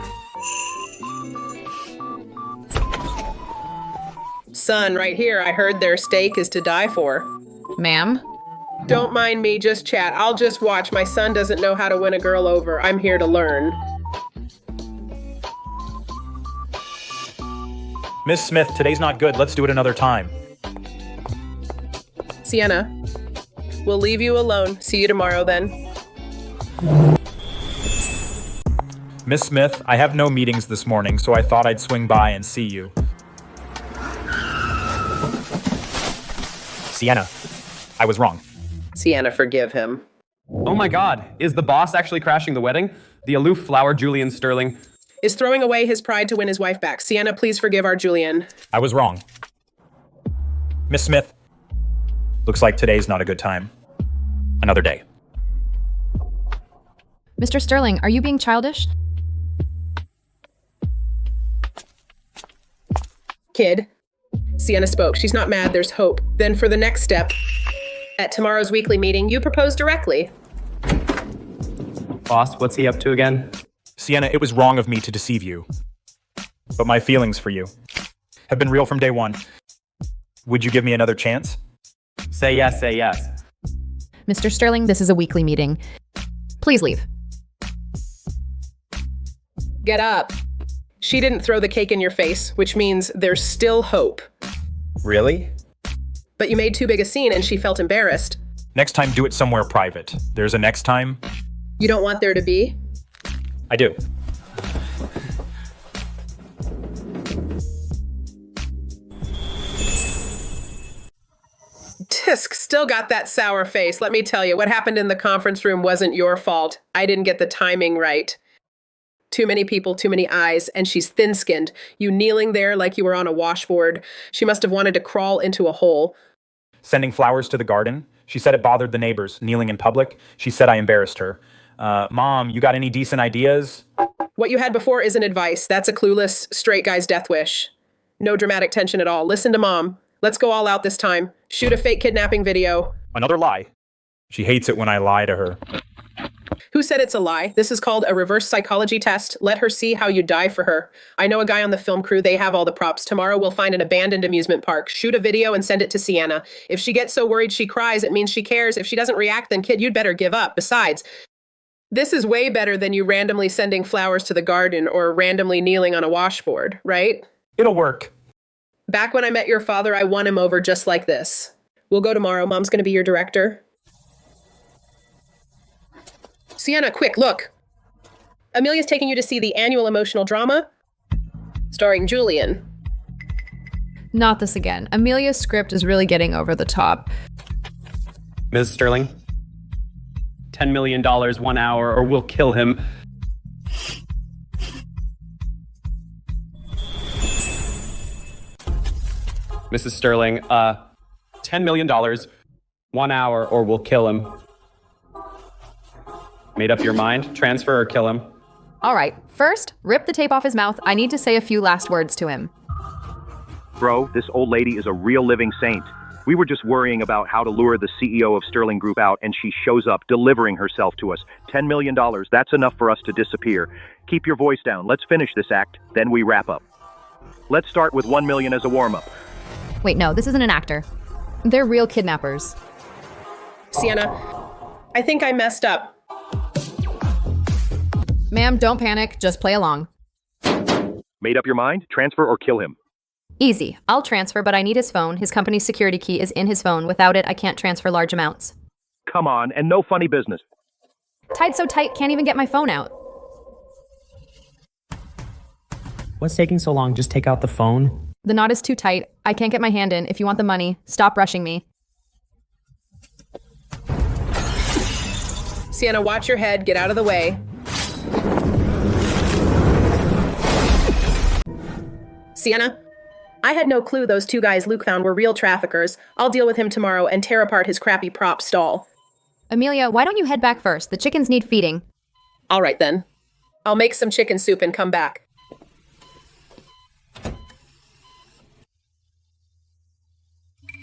Son, right here, I heard their steak is to die for. Ma'am? Don't mind me, just chat. I'll just watch. My son doesn't know how to win a girl over. I'm here to learn. Miss Smith, today's not good. Let's do it another time. Sienna, we'll leave you alone. See you tomorrow then. Miss Smith, I have no meetings this morning, so I thought I'd swing by and see you. Sienna, I was wrong. Sienna, forgive him. Oh my god, is the boss actually crashing the wedding? The aloof flower Julian Sterling is throwing away his pride to win his wife back. Sienna, please forgive our Julian. I was wrong. Miss Smith, looks like today's not a good time. Another day. Mr. Sterling, are you being childish? Kid. Sienna spoke. She's not mad. There's hope. Then for the next step, at tomorrow's weekly meeting, you propose directly. Boss, what's he up to again? Sienna, it was wrong of me to deceive you. But my feelings for you have been real from day one. Would you give me another chance? Say yes, say yes. Mr. Sterling, this is a weekly meeting. Please leave. Get up. She didn't throw the cake in your face, which means there's still hope. Really? But you made too big a scene and she felt embarrassed. Next time, do it somewhere private. There's a next time? You don't want there to be? I do. Tisk, still got that sour face. Let me tell you, what happened in the conference room wasn't your fault. I didn't get the timing right. Too many people, too many eyes, and she's thin-skinned. You kneeling there like you were on a washboard. She must have wanted to crawl into a hole. Sending flowers to the garden. She said it bothered the neighbors. Kneeling in public. She said I embarrassed her. Mom, you got any decent ideas? What you had before isn't advice. That's a clueless, straight guy's death wish. No dramatic tension at all. Listen to Mom. Let's go all out this time. Shoot a fake kidnapping video. Another lie. She hates it when I lie to her. Who said it's a lie? This is called a reverse psychology test. Let her see how you die for her. I know a guy on the film crew. They have all the props. Tomorrow we'll find an abandoned amusement park. Shoot a video and send it to Sienna. If she gets so worried she cries, it means she cares. If she doesn't react, then kid, you'd better give up. Besides, this is way better than you randomly sending flowers to the garden or randomly kneeling on a washboard, right? It'll work. Back when I met your father, I won him over just like this. We'll go tomorrow. Mom's going to be your director. Sienna, quick, look. Amelia's taking you to see the annual emotional drama starring Julian. Not this again. Amelia's script is really getting over the top. Ms. Sterling, $10 million 1 hour or we'll kill him. Mrs. Sterling, $10 million 1 hour or we'll kill him. Made up your mind? Transfer or kill him? All right, first, rip the tape off his mouth. I need to say a few last words to him. Bro, this old lady is a real living saint. We were just worrying about how to lure the CEO of Sterling Group out, and she shows up delivering herself to us. $10 million, that's enough for us to disappear. Keep your voice down. Let's finish this act, then we wrap up. Let's start with 1 million as a warm-up. Wait, no, this isn't an actor. They're real kidnappers. Sienna, I think I messed up. Ma'am, don't panic. Just play along. Made up your mind? Transfer or kill him? Easy. I'll transfer, but I need his phone. His company's security key is in his phone. Without it, I can't transfer large amounts. Come on, and no funny business. Tied so tight, can't even get my phone out. What's taking so long? Just take out the phone? The knot is too tight. I can't get my hand in. If you want the money, stop rushing me. Sienna, watch your head. Get out of the way. Sienna? I had no clue those 2 guys Luke found were real traffickers. I'll deal with him tomorrow and tear apart his crappy prop stall. Amelia, why don't you head back first? The chickens need feeding. All right, then. I'll make some chicken soup and come back.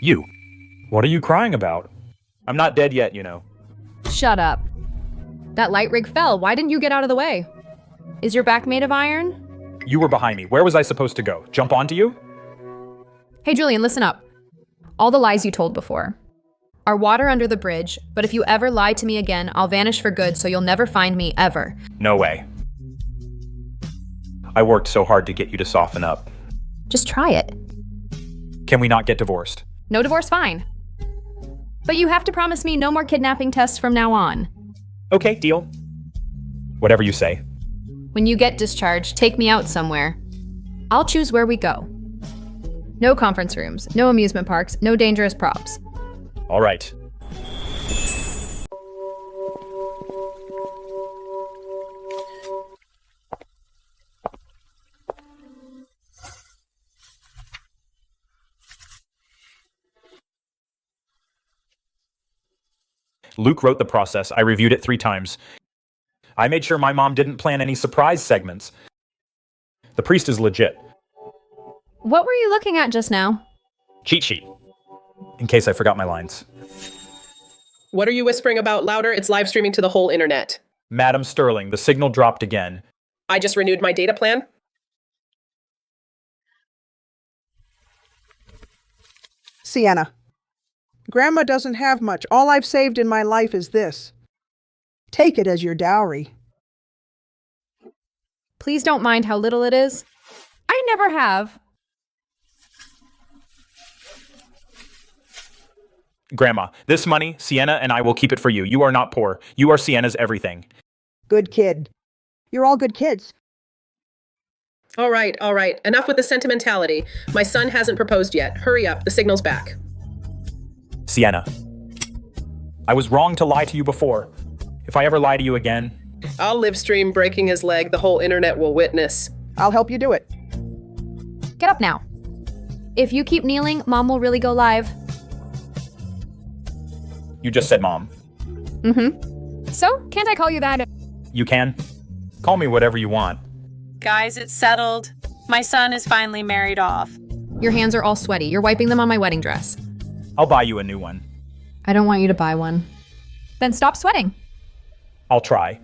You. What are you crying about? I'm not dead yet, you know. Shut up. That light rig fell. Why didn't you get out of the way? Is your back made of iron? You were behind me. Where was I supposed to go? Jump onto you? Hey, Julian, listen up. All the lies you told before are water under the bridge, but if you ever lie to me again, I'll vanish for good, so you'll never find me, ever. No way. I worked so hard to get you to soften up. Just try it. Can we not get divorced? No divorce, fine. But you have to promise me no more kidnapping tests from now on. Okay, deal. Whatever you say. When you get discharged, take me out somewhere. I'll choose where we go. No conference rooms, no amusement parks, no dangerous props. All right. Luke wrote the process. I reviewed it 3 times. I made sure my mom didn't plan any surprise segments. The priest is legit. What were you looking at just now? Cheat sheet. In case I forgot my lines. What are you whispering about louder? It's live streaming to the whole internet. Madam Sterling, the signal dropped again. I just renewed my data plan. Sienna. Grandma doesn't have much. All I've saved in my life is this. Take it as your dowry. Please don't mind how little it is. I never have. Grandma, this money, Sienna and I will keep it for you. You are not poor. You are Sienna's everything. Good kid. You're all good kids. All right. Enough with the sentimentality. My son hasn't proposed yet. Hurry up, the signal's back. Sienna, I was wrong to lie to you before. If I ever lie to you again... I'll live stream breaking his leg. The whole internet will witness. I'll help you do it. Get up now. If you keep kneeling, Mom will really go live. You just said Mom. Mm-hmm. So, can't I call you that? You can. Call me whatever you want. Guys, it's settled. My son is finally married off. Your hands are all sweaty. You're wiping them on my wedding dress. I'll buy you a new one. I don't want you to buy one. Then stop sweating. I'll try.